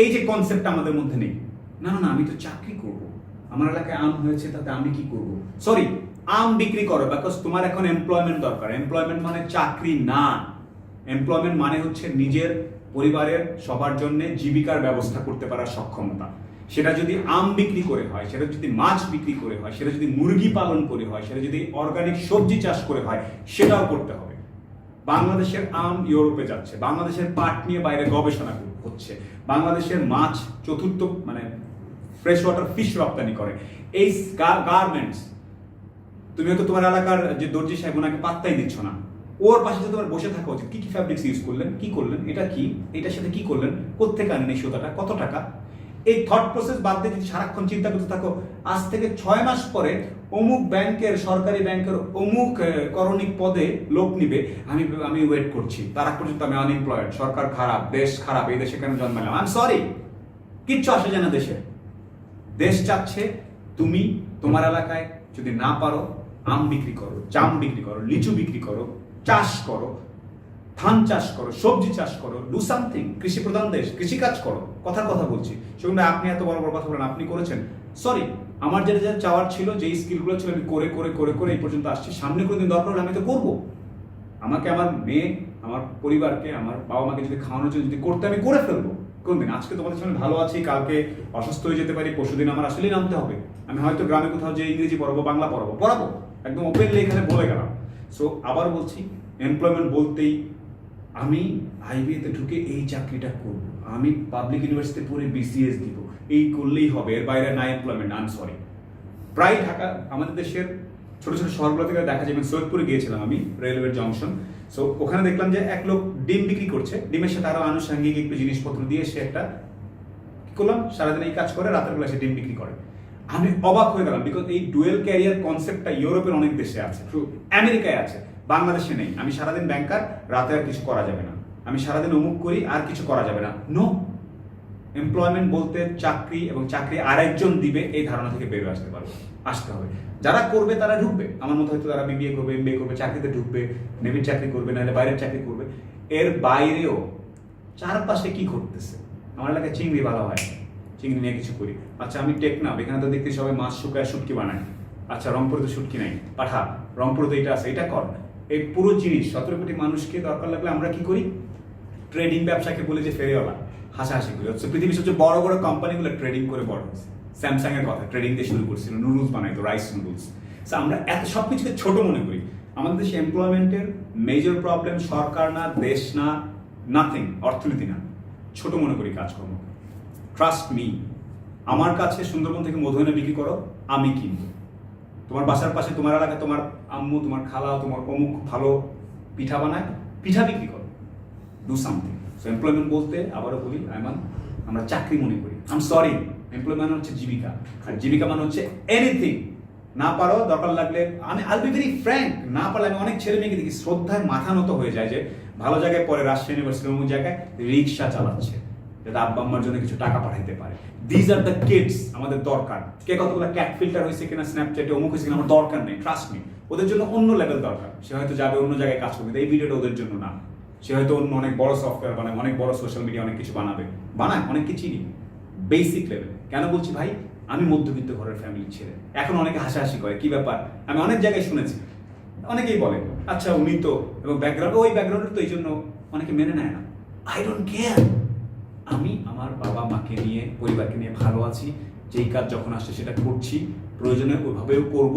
এই যে কনসেপ্টটা আমাদের মধ্যে নেই। না না, আমি তো চাকরি করব, আমার এলাকায় আম হয়েছে তাতে আমি কি করব? সরি, আম বিক্রি করো, বিকজ তোমার এখন এমপ্লয়মেন্ট দরকার। এমপ্লয়মেন্ট মানে চাকরি না, এমপ্লয়মেন্ট মানে হচ্ছে নিজের পরিবারের সবার জন্য জীবিকার ব্যবস্থা করতে পারার সক্ষমতা। সেটা যদি আম বিক্রি করে হয়, সেটা যদি মাছ বিক্রি করে হয়, সেটা যদি মুরগি পালন করে হয়, সেটা যদি অর্গানিক সবজি চাষ করে হয়, সেটাও করতে হবে। বাংলাদেশের আম ইউরোপে যাচ্ছে, বাংলাদেশের পাট নিয়ে বাইরে গবেষণা হচ্ছে, বাংলাদেশের মাছ চতুর্থ মানে ফ্রেশ ওয়াটার ফিশ রপ্তানি করে। এই গার্মেন্টস, তুমি হয়তো তোমার এলাকার যে দর্জি সাহেব ওনাকে পাত্তাই দিচ্ছ না, ওর পাশে যে তোমার বসে থাকা উচিত। কি কি ফ্যাব্রিক্স ইউজ করলেন, কি করলেন, এটা কি, এটার সাথে কি করলেন, কোত্থেকে আনেন এই সুতাটা, কত টাকা। এই থট প্রসেস বাদ দিয়ে যদি সারাক্ষণ চিন্তা করতে থাকো, আজ থেকে 6 মাস পরে অমুক ব্যাংকের, সরকারি ব্যাংকের অমুক করণিক পদে লোক নিবে, আমি ওয়েট করছি, তার আগ পর্যন্ত আমি আনএমপ্লয়েড, সরকার খারাপ, দেশ খারাপ, এই দেশে কেন জন্মালাম, আই এম সরি, কিচ্ছু আসে যায় না দেশে। দেশ চাচ্ছে তুমি তোমার এলাকায় যদি না পারো আম বিক্রি করো, জাম বিক্রি করো, লিচু বিক্রি করো, চাষ করো, ধান চাষ করো, সবজি চাষ করো, ডু সামথিং। কৃষি প্রধান দেশ, কৃষি কাজ করো। কথার কথা বলছি, সেগুলো আপনি এত বড় বড় কথা বলেন, আপনি করেছেন। সরি, আমার যেটা যেটা চাওয়ার ছিল, যে স্কিলগুলো ছিল আমি করে করে করে করে এই পর্যন্ত আসছি। সামনে কোনোদিন দরকার হলে আমি তো করবো। আমাকে আমার মেয়ে, আমার পরিবারকে, আমার বাবা মাকে যদি খাওয়ানোর জন্য যদি করতে, আমি করে ফেলবো কোনদিন। আজকে তোমাদের সামনে ভালো আছি, কালকে অসুস্থ হয়ে যেতে পারি, পরশুদিন আমার আসলেই নামতে হবে। আমি হয়তো গ্রামে কোথাও যে ইংরেজি পড়াবো, বাংলা পড়াবো একদম ওপেনলি এখানে বলে গেলাম। সো আবার বলছি, এমপ্লয়মেন্ট বলতেই আমি আইবিএতে ঢুকে এই চাকরিটা করব, আমি পাবলিক ইউনিভার্সিটিতে পড়ে বিসিএস দিব, এই করলেই হবে, এর বাইরে না এমপ্লয়মেন্ট। I am sorry. প্রায় ঢাকা, আমাদের দেশের ছোট ছোট শহরগুলো থেকে দেখা যায়। সৈয়দপুরে গিয়েছিলাম আমি, রেলওয়ে জংশন। সো ওখানে দেখলাম যে এক লোক ডিম বিক্রি করছে, ডিমের সাথে আরো আনুষঙ্গিক একটু জিনিসপত্র দিয়ে সে একটা কি করলাম, সারাদিন এই কাজ করে, রাতের বেলা সে ডিম বিক্রি করে। আমি অবাক হয়ে গেলাম, বিকজ এই ডুয়েল ক্যারিয়ার কনসেপ্টটা ইউরোপের অনেক দেশে আছে, আমেরিকায় আছে, বাংলাদেশে নেই। আমি সারাদিন ব্যাংকার, রাতে আর কিছু করা যাবে না, আমি সারাদিন অমুক করি, আর কিছু করা যাবে না। নো, এমপ্লয়মেন্ট বলতে চাকরি, এবং চাকরি আরেকজন দিবে, এই ধারণা থেকে বেরোয় আসতে হবে। যারা করবে তারা ঢুকবে, আমার মতো হয়তো তারা বিবিএ করবে, এমবিএ করবে, চাকরিতে ঢুকবে, নেভির চাকরি করবে, নাহলে বাইরের চাকরি করবে। এর বাইরেও চারপাশে কি ঘটতেছে, আমার এলাকায় চিংড়ি ভালো হয়, চিংড়ি নিয়ে কিছু করি। আচ্ছা, আমি টেকনাফ, এখানে তো দেখতে সবাই মাছ শুকায় শুটকি বানায়। আচ্ছা, রংপুরে তো শুটকি নাই, পাঠা, রংপুরে তো এটা আছে, এটা কর। এই পুরো জিনিস 17 কোটি মানুষকে দরকার লাগলে আমরা কি করি, ট্রেডিং ব্যবসাকে বলে যে ফেরিওয়ালা, হাসাহাসি করি। হচ্ছে পৃথিবীর সবচেয়ে বড় বড় কোম্পানিগুলো ট্রেডিং করে বড় হয়েছে। স্যামসাং এর কথা, ট্রেডিং দিয়ে শুরু করছিল, নুডলস বানাইতো, রাইস নুডলস। আমরা এত সবকিছুকে ছোট মনে করি। আমাদের দেশে এমপ্লয়মেন্টের মেজর প্রবলেম সরকার না, দেশ না, নাথিং, অর্থনীতি না, ছোট মনে করি কাজকর্ম। ট্রাস্ট মি, আমার কাছে সুন্দরবন থেকে মধু এনে বিক্রি করো, আমি কিনবো। তোমার বাসার পাশে, তোমার এলাকায় তোমার আম্মু, তোমার খালা, তোমার অমুক ভালো পিঠা বানায়, পিঠা বিক্রি করো, ডু সামথিং। সো এমপ্লয়মেন্ট বলতে আবারও বলি, আমরা চাকরি মনে করি। আই এম সরি, এমপ্লয়মেন্ট হচ্ছে জীবিকা, আর জীবিকা মানে হচ্ছে এনিথিং। না পারো, দরকার লাগলে, আমি আই বি ভেরি ফ্র্যাঙ্ক, না পারলে আমি অনেক ছেলে মেয়েকে দেখি শ্রদ্ধায় মাথা নত হয়ে যায়, যে ভালো জায়গায় পরে, রাজশাহী ইউনিভার্সিটির অমুক জায়গায় রিক্সা চালাচ্ছে, যাতে আব্বা আম্মার জন্য কিছু টাকা পাঠাইতে পারে। দিজ আর দ্য কিডস আমাদের দরকার। কে কতগুলো ক্যাট ফিল্টার হয়েছে কিনা, স্ন্যাপচ্যাটে অমুক হয়েছে কিনা আমার দরকার নেই, ট্রাস্ট মি। ওদের জন্য অন্য লেভেল দরকার। সে হয়তো যাবে অন্য জায়গায় কাজ করবে, এই ভিডিওটা ওদের জন্য না। সে হয়তো অন্য অনেক বড় সফটওয়্যার বানায়, অনেক বড় সোশ্যাল মিডিয়া অনেক কিছু বানায় অনেক কিছুই বেসিক লেভেল। কেন বলছি ভাই, আমি মধ্যবিত্ত ঘরের ফ্যামিলির ছেলে। এখন অনেকে হাসাহাসি করে, কি ব্যাপার, আমি অনেক জায়গায় শুনেছি, অনেকেই বলে আচ্ছা উনি তো, এবং ব্যাকগ্রাউন্ড, ওই ব্যাকগ্রাউন্ডের তো, এই জন্য অনেকে মেনে নেয় না। I don't care. আমি আমার বাবা মাকে নিয়ে, পরিবারকে নিয়ে ভালো আছি। যেই কাজ যখন আসছে সেটা করছি, প্রয়োজনে ওইভাবেও করব,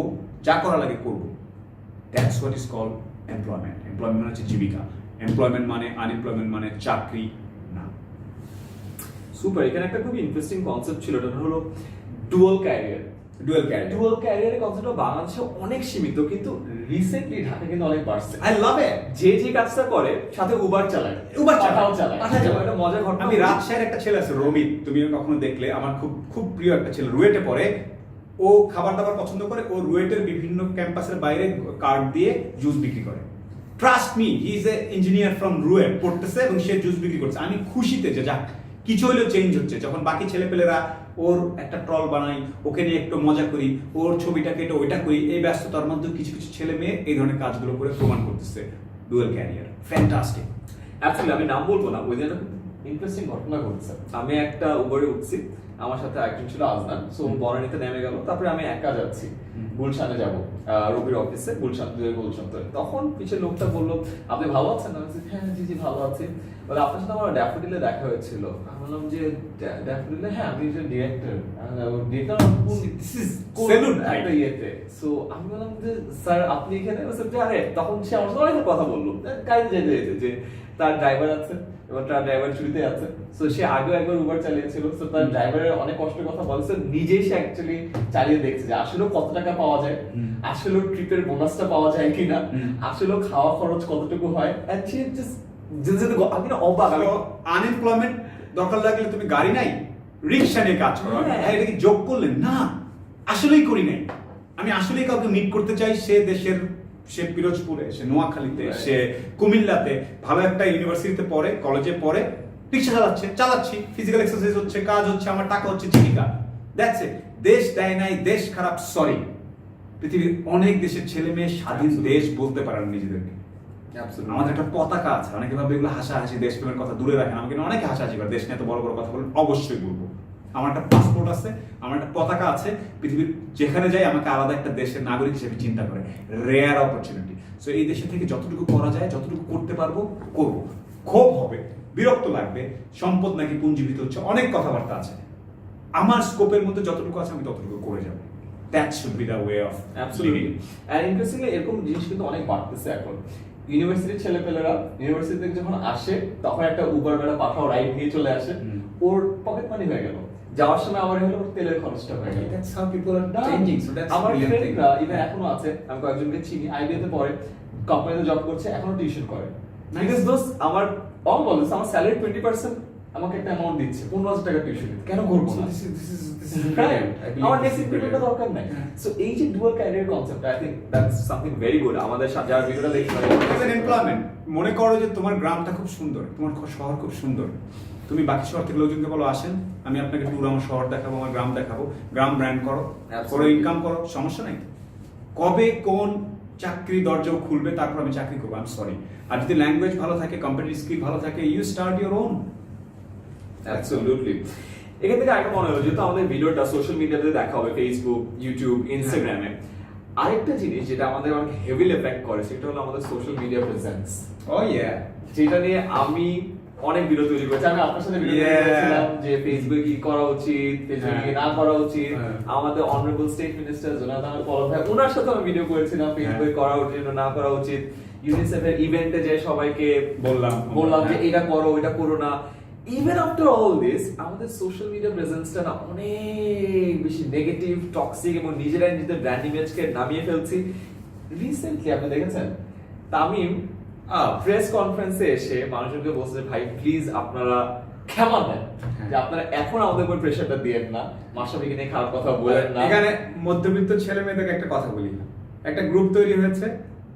যা করা লাগে করব। That's what is called employment. Employment হচ্ছে জীবিকা। এমপ্লয়মেন্ট মানে আনএমপ্লয়মেন্ট মানে চাকরি না। সুপার। এখানে একটা খুবই ইন্টারেস্টিং কনসেপ্ট ছিল, এটা হলো ডুয়াল ক্যারিয়ার। ডুয়াল ক্যারিয়ারের কনসেপ্টটা বাংলাদেশে অনেক সীমিত, কিন্তু রিসেন্টলি ঢাকা কিন্তু অনেক বাড়ছে। আই লাভ ইট। যে কাজটা করে, সাথে উবার চালায়, একটা মজার ঘটনা। আমি রাজশাহীর একটা ছেলে আছে রমিত, তুমি কখনো দেখলে, আমার খুব খুব প্রিয় একটা ছেলে, রুয়েটে পড়ে। ও খাবার দাবার পছন্দ করে, ও রুয়েটের বিভিন্ন ক্যাম্পাসের বাইরে কার্ড দিয়ে জুস বিক্রি করে। Trust me, he is a engineer from RUET, পড়তেছে এবং সে জুস বিক্রি করছে। আমি খুশিতে যে যাক কিছু হলেও চেঞ্জ হচ্ছে। যখন বাকি ছেলেপেলেরা ওর একটা ট্রল বানাই, ওকে নিয়ে একটু মজা করি, ওর ছবিটাকে এটা ওইটা করি, এই ব্যস্ততার মধ্যে কিছু কিছু ছেলে মেয়ে এই ধরনের কাজগুলো করে প্রমাণ করতেছে। Dual career, fantastic. অ্যাকচুয়ালি আমি নাম বলবো না, ওই দিন ইন্টারেস্টিং ঘটনা ঘটছে। আমি একটা উবারে উঠছি, আমার সাথে একজন ছিল আজনান, সো বনানীতে নেমে গেল, তারপরে আমি একা যাচ্ছি গুলশানে যাব রবির অফিসে, গুলশান তো তখন পিছের লোকটা বললো আপনি ভালো আছেন? আমি বলছি হ্যাঁ জি ভালো আছি। বলে আপনার সাথে আমার ড্যাফোডিলে দেখা হয়েছিল। আমি বললাম যে ড্যাফোডিলে, হ্যাঁ আপনি যে ডিরেক্টর একটা ইয়েতে। সো আমি বললাম যে স্যার আপনি এখানে? আরে তখন সে আমার সাথে অনেক কথা বললো, গাড়িতে যেতে যেতে যে তার ড্রাইভার আছে এবং তার ড্রাইভার ছুটিতে আছে, সো সে আগেও একবার উবার চালিয়েছিল, সো তার ড্রাইভারের অনেক কষ্টের কথা বলছে, নিজেই সে অ্যাকচুয়ালি চালিয়ে দেখছে যে আসলে কত টাকা পাওয়া যায়, আসলে ট্রিপের বোনাসটা পাওয়া যায় কিনা, আসলে খাওয়া খরচ কতটুকু হয়, এন্ড সে জাস্ট আমি না অবাক। আমি আনএমপ্লয়মেন্ট দরকার লাগলে তুমি গাড়ি নাই রিক্সা নিয়ে কাজ করো। এটা কি যোগ করলেন? না, আসলেই করি নাই। আমি আসলেই কাউকে মিট করতে চাই, সে পিরোজপুরে, সে নোয়াখালীতে, সে কুমিল্লাতে ভালো একটা ইউনিভার্সিটিতে পড়ে, কলেজে পড়ে, রিক্সা চালাচ্ছি, ফিজিক্যাল এক্সারসাইজ হচ্ছে, কাজ হচ্ছে, আমার টাকা হচ্ছে, জীবিকা। That's it. দেশ দেয় নাই, দেশ খারাপ, সরি। পৃথিবীর অনেক দেশের ছেলে মেয়ে স্বাধীন দেশ বলতে পারে না নিজেদেরকে। আমাদের একটা পতাকা আছে, অনেকে ভাবে এগুলো হাসাহাসি, দেশপ্রেমের কথা দূরে রাখেন। আমাকে অনেকে হাসাহাসি করে, দেশ নিয়ে এত বড় বড় কথা বলেন, অবশ্যই বলবো। আমার একটা পাসপোর্ট আছে, আমার একটা পতাকা আছে, পৃথিবীর যেখানে যাই আমাকে আলাদা একটা দেশের নাগরিক হিসেবে চিন্তা করে, রেয়ার অপরচুনিটি। সো এই দেশে থেকে যতটুকু করা যায়, যতটুকু করতে পারবো করব। ক্ষোভ হবে, বিরক্ত লাগবে, সম্পদ নাকি পুঞ্জীবিত হচ্ছে, অনেক কথাবার্তা আছে। আমার স্কোপের মধ্যে যতটুকু আছে আমি ততটুকু করে যাবো। That should be the way of Absolutely. And interestingly এরকম জিনিস কিন্তু অনেক বাড়তেছে এখন। ইউনিভার্সিটির ছেলেপেলেরা ইউনিভার্সিটি থেকে যখন আসে তখন একটা উবার বেড়া পাঠাও রাইড নিয়ে চলে আসে, ওর পকেট মানি হয়ে গেল, যাওয়ার সময় আবার হলো ওর তেলের খরচটা হয়ে গেল। That's how people are changing. So that's আমার the real thing. ফ্রেন্ডরা ইভেন এখনো আছে, আমি কয়েকজনকে চিনি, আইবিএতে পড়ে, কোম্পানিতে জব করছে, এখনো টিউশন করে। বিকজ দোস আমার অল বলছে আমার স্যালারি 20% আমাকে একটা অ্যামাউন্ট দিচ্ছে, 15,000 টাকা টিউশন, কেন করবো না? আমার নেক্সট ইনক্রিমেন্টটা দরকার নাই। সো এই যে dual career concept, I think that's something very good. আমাদের যারা ভিডিওটা দেখতে এমপ্লয়মেন্ট, মনে করো যে তোমার গ্রামটা খুব সুন্দর, তোমার শহর খুব সুন্দর, তুমি বাকি শহর থেকে লোকজনকে বলো আসেন, আমি আপনাকে ট্যুর আমার শহর দেখাবো, আমার গ্রাম দেখাবো, গ্রাম ব্র্যান্ড করো, করে ইনকাম করো, সমস্যা নাই। কবে কোন চাকরি দরজাও খুলবে তারপর আমি চাকরি করবো, আই এম সরি। আর যদি ল্যাঙ্গুয়েজ ভালো থাকে, কম্পিটিটিভ স্কিল ভালো থাকে, you start your own. Absolutely. এখান থেকে একটা মনে হলো, যেহেতু আমাদের ভিডিওটা সোশ্যাল মিডিয়াতে দেখা হবে, ফেসবুক, ইউটিউব, ইনস্টাগ্রামে, আরেকটা জিনিস যেটা আমাদের অনেক হেভিলি এফেক্ট করে সেটা হলো আমাদের সোশ্যাল মিডিয়া প্রেজেন্স। ও ইয়া, যেটা নিয়ে আমি অনেক ভিডিও তৈরি করেছি, আমি আপনার সাথে ভিডিও তৈরি করেছিলাম যে ফেসবুকে কি করা উচিত, ফেসবুকে কি না করা উচিত। আমাদের honourable state minister Jonathan Ahmed Palak ভাই, ওনার সাথে আমি ভিডিও করেছিলাম ফেসবুকে করা উচিত না করা উচিত। ইউনিসেফের ইভেন্টে যে সবাইকে বললাম যে এটা করো এটা করো না। ইভেন আফটার অল দিস আমাদের সোশ্যাল মিডিয়া প্রেজেন্সটা না অনেক বেশি নেগেটিভ, টক্সিক এবং নিজেরাই নিজেদের ব্র্যান্ড ইমেজকে নামিয়ে ফেলছি। রিসেন্টলি আপনি দেখেছেন তামিম প্রেস কনফারেন্সে এসে মানুষজনকে বলছে ভাই প্লিজ আপনারা ক্ষমা দেন, যে আপনারা এখন আমাদের উপর প্রেশারটা দিয়েন না, মাশরাফিকে নিয়ে খারাপ কথা বলেন না। এখানে মধ্যবিত্ত ছেলে মেয়েদেরকে একটা কথা বলি, একটা গ্রুপ তৈরি হয়েছে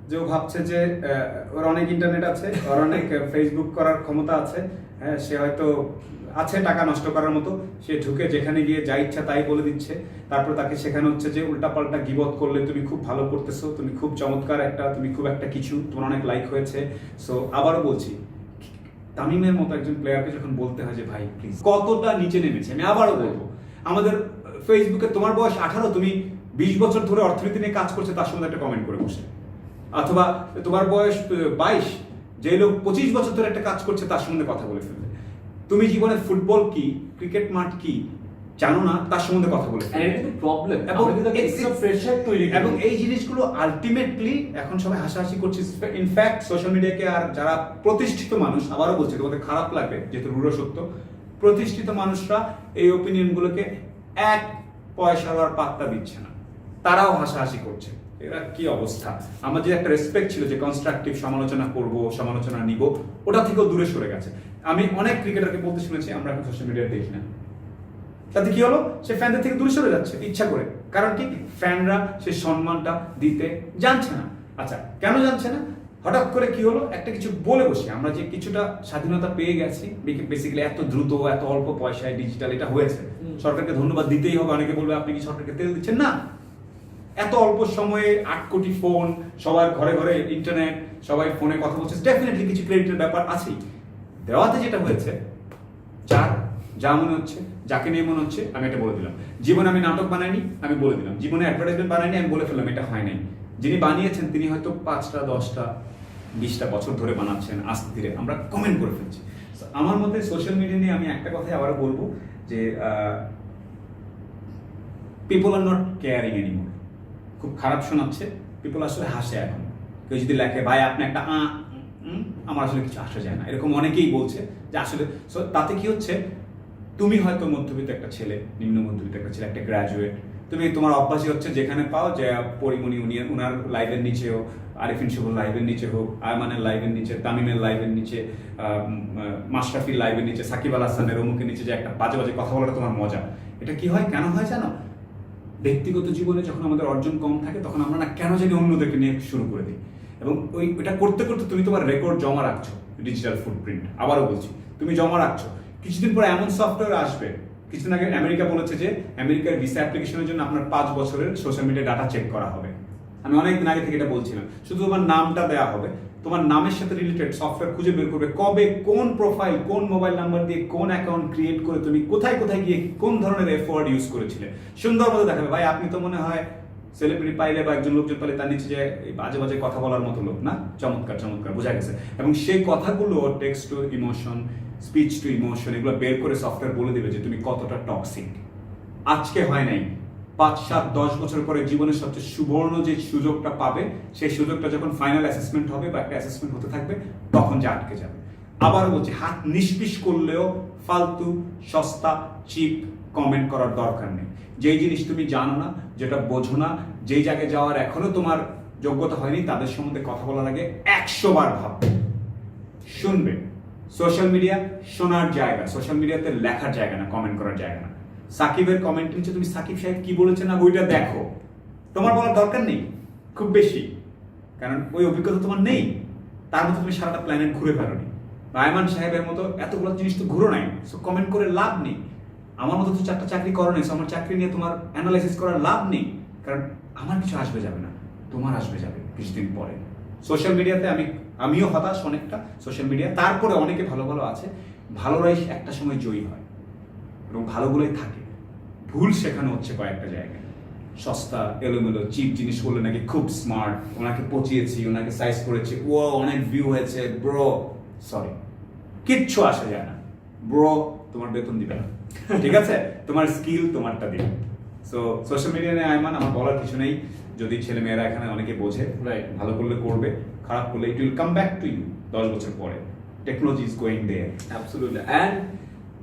যে ও ভাবছে যে ওর অনেক ইন্টারনেট আছে, ওর অনেক ফেসবুক করার ক্ষমতা আছে, হ্যাঁ সে হয়তো আছে টাকা নষ্ট করার মতো, সে ঢুকে যেখানে গিয়ে যা ইচ্ছা তাই বলে দিচ্ছে। তারপর তাকে শেখানো হচ্ছে যে উল্টাপাল্টা গিবত করলে তুমি খুব ভালো করতেছো, তুমি খুব চমৎকার একটা, তুমি খুব একটা কিছু, তোমার অনেক লাইক হয়েছে। সো আবারও বলছি, তামিমের মতো একজন প্লেয়ারকে যখন বলতে হয় যে ভাই প্লিজ, কতটা নিচে নেমেছে। আমি আবারও বলবো, আমাদের ফেসবুকে তোমার বয়স 18, তুমি 20 বছর ধরে অর্থনীতি নিয়ে কাজ করছে, তার সঙ্গে একটা কমেন্ট করে বসে, অথবা তোমার বয়স 22, যে লোক 25 বছর ধরে একটা কাজ করছে তার সঙ্গে কথা বলে ফেলবে। তুমি জীবনে ফুটবল কি, ক্রিকেট মাঠ কি জানো না, তার সম্বন্ধে কথা বলে প্রবলেম। এবং এই জিনিসগুলো আলটিমেটলি এখন সবাই হাসাহাসি করছে। ইনফ্যাক্ট সোশ্যাল মিডিয়াকে আর যারা প্রতিষ্ঠিত মানুষ, আবারও বলছি তোমাদের খারাপ লাগবে যেহেতু রূঢ় সত্য, প্রতিষ্ঠিত মানুষরা এই ওপিনিয়নগুলোকে 1 পয়সার আর পাত্তা দিচ্ছে না, তারাও হাসাহাসি করছে। এরা কি অবস্থা। আমার যে একটা রেসপেক্ট ছিল যে কনস্ট্রাকটিভ সমালোচনা করব, সমালোচনা নিব, ওটা থেকেও দূরে সরে গেছে। আমি অনেক ক্রিকেটারকে বলতে শুনেছি আমরা এখন সোশ্যাল মিডিয়া দেখি না, তাতে কি হলো, সে ফ্যানদের থেকে দূরে সরে যাচ্ছে ইচ্ছা করে। কারণ কি, ফ্যানরা সে সম্মানটা দিতে জানছে না। আচ্ছা, কেন জানছে না? হঠাৎ করে কি হলো, একটা কিছু বলে বসে আমরা যে কিছুটা স্বাধীনতা পেয়ে গেছি, বেসিক্যালি এত দ্রুত, এত অল্প পয়সায় ডিজিটাল এটা হয়েছে, সরকারকে ধন্যবাদ দিতেই হবে। অনেকে বলবে আপনি কি সরকারকে তেল দিচ্ছেন? না, এত অল্প সময়ে 8 কোটি ফোন, সবার ঘরে ঘরে ইন্টারনেট, সবাই ফোনে কথা বলছে, ডেফিনেটলি কিছু ক্রেডিটের ব্যাপার আছেই। দেওয়াতে যেটা হয়েছে, যার যা মনে হচ্ছে, যাকে নিয়ে মনে হচ্ছে আমি এটা বলে দিলাম। জীবনে আমি নাটক বানাইনি, আমি বলে দিলাম। জীবনে অ্যাডভার্টাইজমেন্ট বানাইনি, আমি বলে ফেললাম এটা হয় নাই। যিনি বানিয়েছেন তিনি হয়তো 5টা 10টা 20টা বছর ধরে বানাচ্ছেন, আস্তে ধীরে আমরা কমেন্ট করে ফেলছি। So, আমার মতে সোশ্যাল মিডিয়া নিয়ে আমি একটা কথাই আবারও বলবো যে people are not caring anymore. খুব খারাপ শোনাচ্ছে, পিপল আসলে হাসে এখন। কেউ যদি লেখে ভাই আপনি একটা আমার আসলে কিছু আসা যায় না, এরকম অনেকেই বলছে যে আসলে। সো তাতে কি হচ্ছে, তুমি হয়তো মধ্যবিত্ত একটা ছেলে, নিম্ন মধ্যবিত্ত একটা ছেলে, একটা গ্রাজুয়েট, তুমি তোমার অভ্যাসই হচ্ছে যেখানে পাও যে পরিমণি উনার লাইভের নিচে হোক, আরিফিন শুভর লাইভের নিচে হোক, আয়মানের লাইভের নিচে, তামিমের লাইভের নিচে, মাশরাফির লাইভের নিচে, সাকিব আল হাসানের অমুকের নিচে যে একটা বাজে বাজে কথা বলাটা তোমার মজা। এটা কি হয়, কেন হয় জানো? ব্যক্তিগত জীবনে যখন আমাদের অর্জন কম থাকে তখন আমরা না কেন জানি অন্যদেরকে নিয়ে শুরু করে দিই, এবং ওইটা করতে করতে তুমি তোমার রেকর্ড জমা রাখছো, ডিজিটাল ফুটপ্রিন্ট। আবারও বলছি, তুমি জমা রাখছো। কিছুদিন পরে এমন সফটওয়্যার আসবে, কিছুদিন আগে আমেরিকা বলেছে যে আমেরিকার ভিসা অ্যাপ্লিকেশনের জন্য আপনার 5 বছরের সোশ্যাল মিডিয়া ডাটা চেক করা হবে। আমি অনেকদিন আগে থেকে এটা বলছিলাম। শুধু তোমার নামটা দেওয়া হবে, তোমার নামের সাথে রিলেটেড সফটওয়্যার খুঁজে বের করবে কবে কোন প্রোফাইল, কোন মোবাইল নাম্বার দিয়ে কোন অ্যাকাউন্ট ক্রিয়েট করে তুমি কোথায় কোথায় গিয়ে কোন ধরনের এফওয়ার্ড ইউজ করেছিলে, সুন্দর মতো দেখাবে। ভাই আপনি তো মনে হয় সেলিব্রিটি পাইলে বা একজন লোকজন পাইলে তার নিচে যে বাজে বাজে কথা বলার মতো লোক না। চমৎকার চমৎকার, বোঝা গেছে। এবং সেই কথাগুলো text to emotion, speech to emotion, এগুলো বের করে সফটওয়্যার বলে দেবে যে তুমি কতটা টক্সিক। আজকে হয় নাই, 5, 7, 10 বছর পরে জীবনের সবচেয়ে সুবর্ণ যে সুযোগটা পাবে, সেই সুযোগটা যখন ফাইনাল অ্যাসেসমেন্ট হবে বা একটা অ্যাসেসমেন্ট হতে থাকবে, তখন যে আটকে যাবে। আবার বলছি, হাত নিষ্পিস করলেও ফালতু সস্তা চিপ কমেন্ট করার দরকার নেই। যেই জিনিস তুমি জানো না, যেটা বোঝো না, যেই জায়গায় যাওয়ার এখনো তোমার যোগ্যতা হয়নি, তাদের সম্বন্ধে কথা বলার আগে 100 বার ভাববে। শুনবে। সোশ্যাল মিডিয়া শোনার জায়গা, সোশ্যাল মিডিয়াতে লেখার জায়গা না, কমেন্ট করার জায়গা না। সাকিবের কমেন্ট নিচে তুমি সাকিব সাহেব কি বলেছেন না ওইটা দেখো, তোমার বলার দরকার নেই খুব বেশি, কারণ ওই অভিজ্ঞতা তোমার নেই। তার মতো তুমি সারাটা প্ল্যানেট ঘুরে ফেলোনি, আয়মান সাহেবের মতো এতগুলো জিনিস তো ঘুরো নাই। সো কমেন্ট করে লাভ নেই। আমার মতো তো 4টা চাকরি করো নাই, আমার চাকরি নিয়ে তোমার অ্যানালাইসিস করার লাভ নেই, কারণ আমার কিছু আসবে যাবে না, তোমার আসবে যাবে কিছুদিন পরে। সোশ্যাল মিডিয়াতে আমিও হতাশ অনেকটা সোশ্যাল মিডিয়া। তারপরে অনেকে ভালো ভালো আছে, ভালোরাই একটা সময় জয়ী হয় এবং ভালোগুলোই থাকে। ভুল শেখানো হচ্ছে কয়েকটা জায়গায়, সস্তা এলোমেলো চিপ জিনিস করলে নাকি খুব স্মার্ট, ওনাকে পচিয়েছি, ওনাকে সাইজ করেছি, ও অনেক ভিউ হয়েছে, ব্রো সরি কিচ্ছু আসে যায় না ব্রো, তোমার বেতন দিবে না, ঠিক আছে? তোমার স্কিল তোমারটা দিবে। সো সোশ্যাল মিডিয়া নিয়ে আয়মান আমার বলার কিছু নেই। যদি ছেলে মেয়েরা এখানে অনেকে বোঝে, ভালো করলে করবে, খারাপ করলে it will come back to you 10 বছর পরে। Technology is going there. Absolutely. And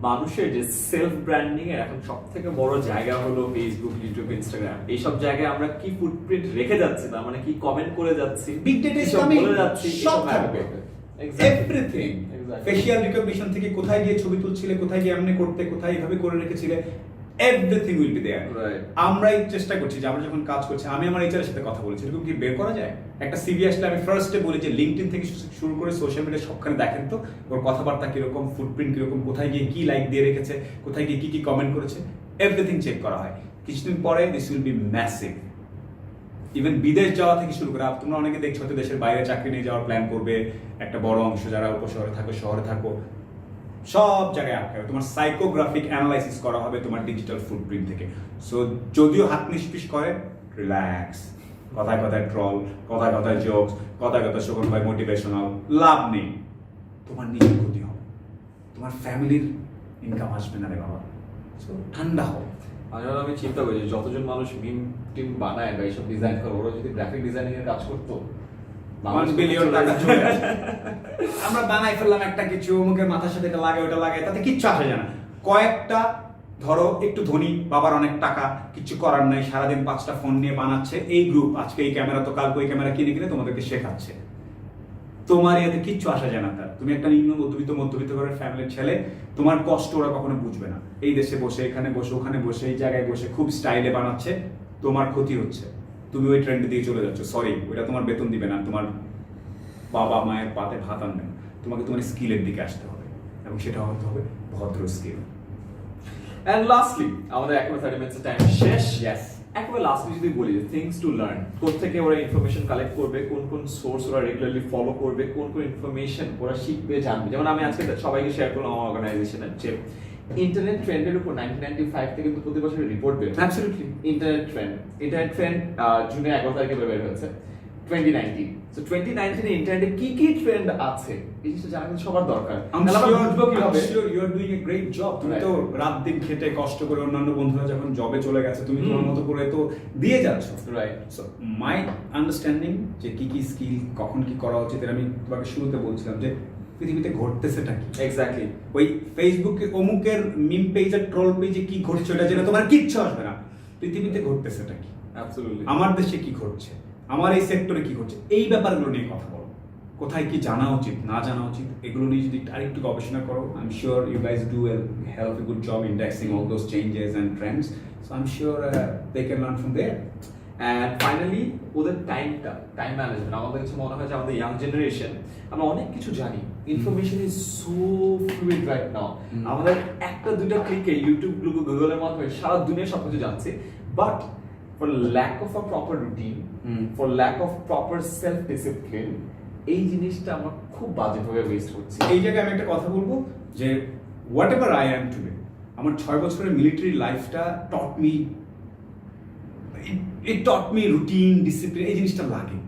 মানুষের যে সেলফ ব্র্যান্ডিং এর এখন সবথেকে বড় জায়গা হলো ফেসবুক, ইউটিউব, ইনস্টাগ্রাম। এইসব জায়গায় আমরা কি ফুটপ্রিন্ট রেখে যাচ্ছি, না মানে কি কমেন্ট করে যাচ্ছি, বিগ ডেটা ইজ কামিং, বলে যাচ্ছি, সব থাকবে, এভরিথিং। ফেশিয়াল রিকগনিশন থেকে কোথায় গিয়ে ছবি তুলছিলে, কোথায় গিয়ে এমনি করতে, কোথায় এভাবে করে রেখেছিলে, এভরিথিং উইল বি দেয়ার। আমরাই চেষ্টা করছি যে আমরা যখন কাজ করছি, আমি আমার এইচআর এর সাথে কথা বলেছি, এরকম কি বের করা যায়? একটা সিভি আসলে আমি ফার্স্টে বলি যে লিঙ্কডইন থেকে শুরু করে সোশ্যাল মিডিয়া সবখানে দেখেন তো ওর কথাবার্তা কিরকম, ফুটপ্রিন্ট কিরকম, কোথায় গিয়ে কি লাইক দিয়ে রেখেছে, কোথায় গিয়ে কি কি কমেন্ট করেছে, এভরিথিং চেক করা হয়। কিছুদিন পরে this will be massive. Even বিদেশ যাওয়া থেকে শুরু করে, তোমরা অনেকে দেখছো হয়তো দেশের বাইরে চাকরি নিয়ে যাওয়ার প্ল্যান করবে, একটা বড় অংশ যারা উপশহরে থাকো, শহরে থাকো, সব জায়গায় আটকাবে। তোমার সাইকোগ্রাফিক অ্যানালাইসিস করা হবে তোমার ডিজিটাল ফুটপ্রিন্ট থেকে। সো যদিও হাত নিষ্পিস করে, রিল্যাক্স। কথায় কথায় ট্রল, কথায় কথায় জোকস, কথায় কথায় শোকন ভাই মোটিভেশনাল, লাভ নেই। তোমার নিজের ক্ষতি হবে, তোমার ফ্যামিলির ইনকাম আসবে না রে বাবা। সো ঠান্ডা হও। আমি চিন্তা করি যতজন মানুষ মিম টিম বানায় বা এইসব ডিজাইন করে, ওরা যদি গ্রাফিক ডিজাইনিং এর কাজ করতো, 1 বিলিয়ন টাকা চলে আসে। আমরা বানাই ফেললাম একটা কিছু, মুখের মাথার সাথে এটা লাগে ওটা লাগে, তাতে কিচ্ছু আসে যায় না। কয়েকটা ধরো একটু ধনী, বাবার অনেক টাকা, কিছু করার নাই, সারাদিন 5টা ফোন নিয়ে বানাচ্ছে, এই গ্রুপ আজকে এই ক্যামেরা তো কালকে ওই ক্যামেরা কিনে কিনে তোমাদেরকে শেখাচ্ছে। তোমার এতে কিচ্ছু আসা যায় না। তার তুমি একটা নিম্ন মধ্যবিত্ত ঘরের ফ্যামিলির ছেলে, তোমার কষ্ট ওরা কখনো বুঝবে না। এই দেশে বসে, এখানে বসে, ওখানে বসে, এই জায়গায় বসে খুব স্টাইলে বানাচ্ছে, তোমার ক্ষতি হচ্ছে, তুমি ওই ট্রেন্ডে দিয়ে চলে যাচ্ছ। সরি, ওইটা তোমার বেতন দিবে না, তোমার বাবা মায়ের পাতে ভাত আনবে না। তোমাকে তোমার স্কিলের দিকে আসতে হবে, এবং সেটা হতে হবে ভদ্র স্কিল। এন্ড লাস্টলি আমাদের একেবারে 30 মিনিটস টাইম শেষ। ইয়েস, একেবারে লাস্টলি যদি বলি থিংস টু লার্ন, কোথা থেকে ওরা ইনফরমেশন কালেক্ট করবে, কোন কোন সোর্স ওরা রেগুলারলি ফলো করবে, কোন কোন ইনফরমেশন ওরা শিখবে, জানবে। যেমন আমি আজকে সবাইকে শেয়ার করলাম আমার অর্গানাইজেশনের যে ইন্টারনেট ট্রেন্ডের উপর 1995 থেকে কিন্তু প্রতি বছর রিপোর্ট বের হয়। অ্যাবসলিউটলি। ইন্টারনেট ট্রেন্ড জুনের 11 তারিখে বের হয়েছে 2019। সো 2019 এ ইন্টারনেটে কি কি ট্রেন্ড আছে এই জিনিসটা জানা কিন্তু সবার দরকার। তাহলে আমরা বুঝবো কিভাবে। You are doing a great job. তুমি Right. তো রাত দিন খেটে কষ্ট করে অন্যান্য বন্ধুরা যখন জবে চলে গেছে তুমি তোমার মতো করে তো দিয়ে যাচ্ছ। রাইট। সো মাই আন্ডারস্ট্যান্ডিং যে কি কি স্কিল কখন কি করা উচিত আমি তোমাকে শুরুতে বলছিলাম যে পৃথিবীতে ঘটতেছেটা কি। এক্স্যাক্টলি। ওই ফেসবুকে অমুকের মিম পেজে ট্রোল পেজে কি ঘটছে ওটা জেনে তোমার কিচ্ছু আসবে না। পৃথিবীতে ঘটতেছেটা কি, অ্যাবসলিউটলি। আমার দেশে কি ঘটছে, আমার এই সেক্টরে কি ঘটছে, এই ব্যাপারগুলো নিয়ে কথা বলো। কোথায় কি জানা উচিত না জানা উচিত এগুলো নিয়ে যদি আরেকটু গবেষণা করো, I am sure you guys do a help a good job indexing all those changes and trends. So I am sure they can learn from there. And finally ওদের টাইম ম্যানেজমেন্ট আমাদের কাছে মনে হয় যে আমাদের ইয়াং জেনারেশন আমরা অনেক কিছু জানি, information is so fluid right now. আমাদের একটা দুইটা ক্লিকে ইউটিউব গুগলের মাধ্যমে সারা দুনিয়ার সবকিছু জানছি, but for lack of a proper routine, for lack of proper self discipline, এই জিনিসটা আমরা খুব বাজেভাবে ওয়েস্ট করছি। এই জায়গায় আমি একটা কথা বলবো যে what ever I am today, আমার 6 বছরের মিলিটারি লাইফটা টট মি, ইট টট মি রুটিন ডিসিপ্লিন। এই জিনিসটা লাগে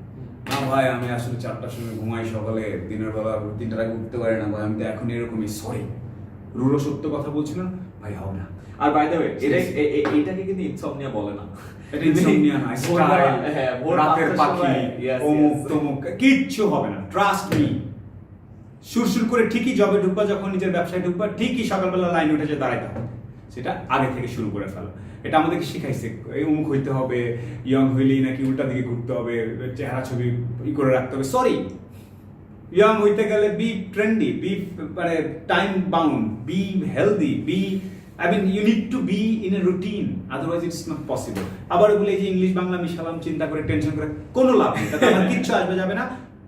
না ভাই, আমি আসলে 4টার সময় ঘুমাই, সকালে দিনের বেলা 3টার আগে উঠতে পারি না ভাই, আমি তো এখন এরকমই। সরি, রুলও সত্য কথা বলছি না ভাই, হবে না। আর বাই দ্য ওয়ে এটাকে কিন্তু ইনসমনিয়া বলে না, এটা ইনসমনিয়া না, স্টাইল, হ্যাঁ, রাতের পাখি, অমুক তমুক, কিচ্ছু হবে না, ট্রাস্ট মি। সুরসুর করে ঠিকই জবে ঢুকবা, যখন নিজের ব্যবসায় ঢুকবা ঠিকই সকালবেলা লাইন উঠে যে দাঁড়াইতে হবে, সেটা আগে থেকে শুরু করে ফেলো। এটা আমাদেরকে শিখাইছে, এই অমুক হইতে হবে, ইয়ং হইলেই নাকি উল্টা দিকে ঘুরতে হবে, চেহারা ছবি করে রাখতে হবে। সরি, ইয়ং হইতে গেলে বি ট্রেন্ডি, বি মানে time bound, be healthy, be I mean, you need to be in a routine, otherwise it's not possible. আবার বলে যে ইংলিশ বাংলা মিশালাম, চিন্তা করে টেনশন করে কোনো লাভ নেই, তাতে আমার কিচ্ছু আসবে যাবে না।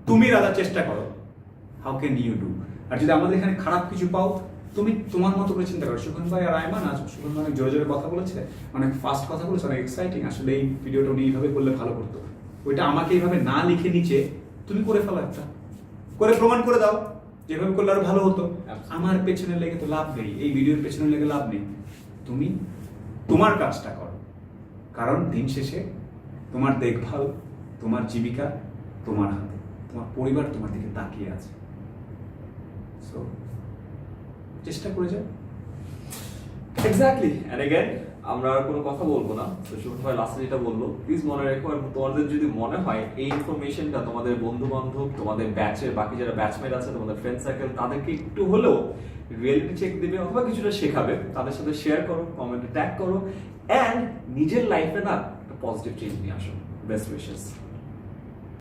তুমি রাজা চেষ্টা করো, হাউ ক্যান ইউ ডু। আর যদি আমাদের এখানে খারাপ কিছু পাও, তুমি তোমার মতো করে চিন্তা করো। সুখন ভাই আর আয়মান, আজ সুখন ভাই অনেক জোরে জোরে কথা বলেছে, অনেক ফাস্ট কথা বলেছে, অনেক এক্সাইটিং। আসলে এই ভিডিওটা উনি এইভাবে করলে ভালো করতো, ওইটা আমাকে এইভাবে না লিখে নিচে তুমি করে ফেলো, একটা করে প্রমাণ করে দাও যেভাবে করলে আরো ভালো হতো। আমার পেছনে লেগে তো লাভ নেই, এই ভিডিওর পেছনে লেগে লাভ নেই। তুমি তোমার কাজটা করো, কারণ দিন শেষে তোমার দেখভাল, তোমার জীবিকা তোমার হাতে, তোমার পরিবার তোমার দিকে তাকিয়ে আছে। সো চেষ্টা করে যাও। এক্স্যাক্টলি। এন্ড अगेन আমরা আর কোনো কথা বলবো না। তো শুভ ভাই লাস্টে যেটা বললো, প্লিজ মনে রেখো, এবং তোমাদের যদি মনে হয় এই ইনফরমেশনটা তোমাদের বন্ধু বান্ধব, তোমাদের ব্যাচের বাকি যারা ব্যাচমেট আছে, তোমাদের ফ্রেন্ড সার্কেল, তাদেরকে একটু হলেও রিয়েলিটি চেক দিবে অথবা কিছুটা শেখাবে, তাদের সাথে শেয়ার করো, কমেন্টে ট্যাগ করো, এন্ড নিজের লাইফে না একটা পজিটিভ চেঞ্জ নিয়ে আসো। Best wishes.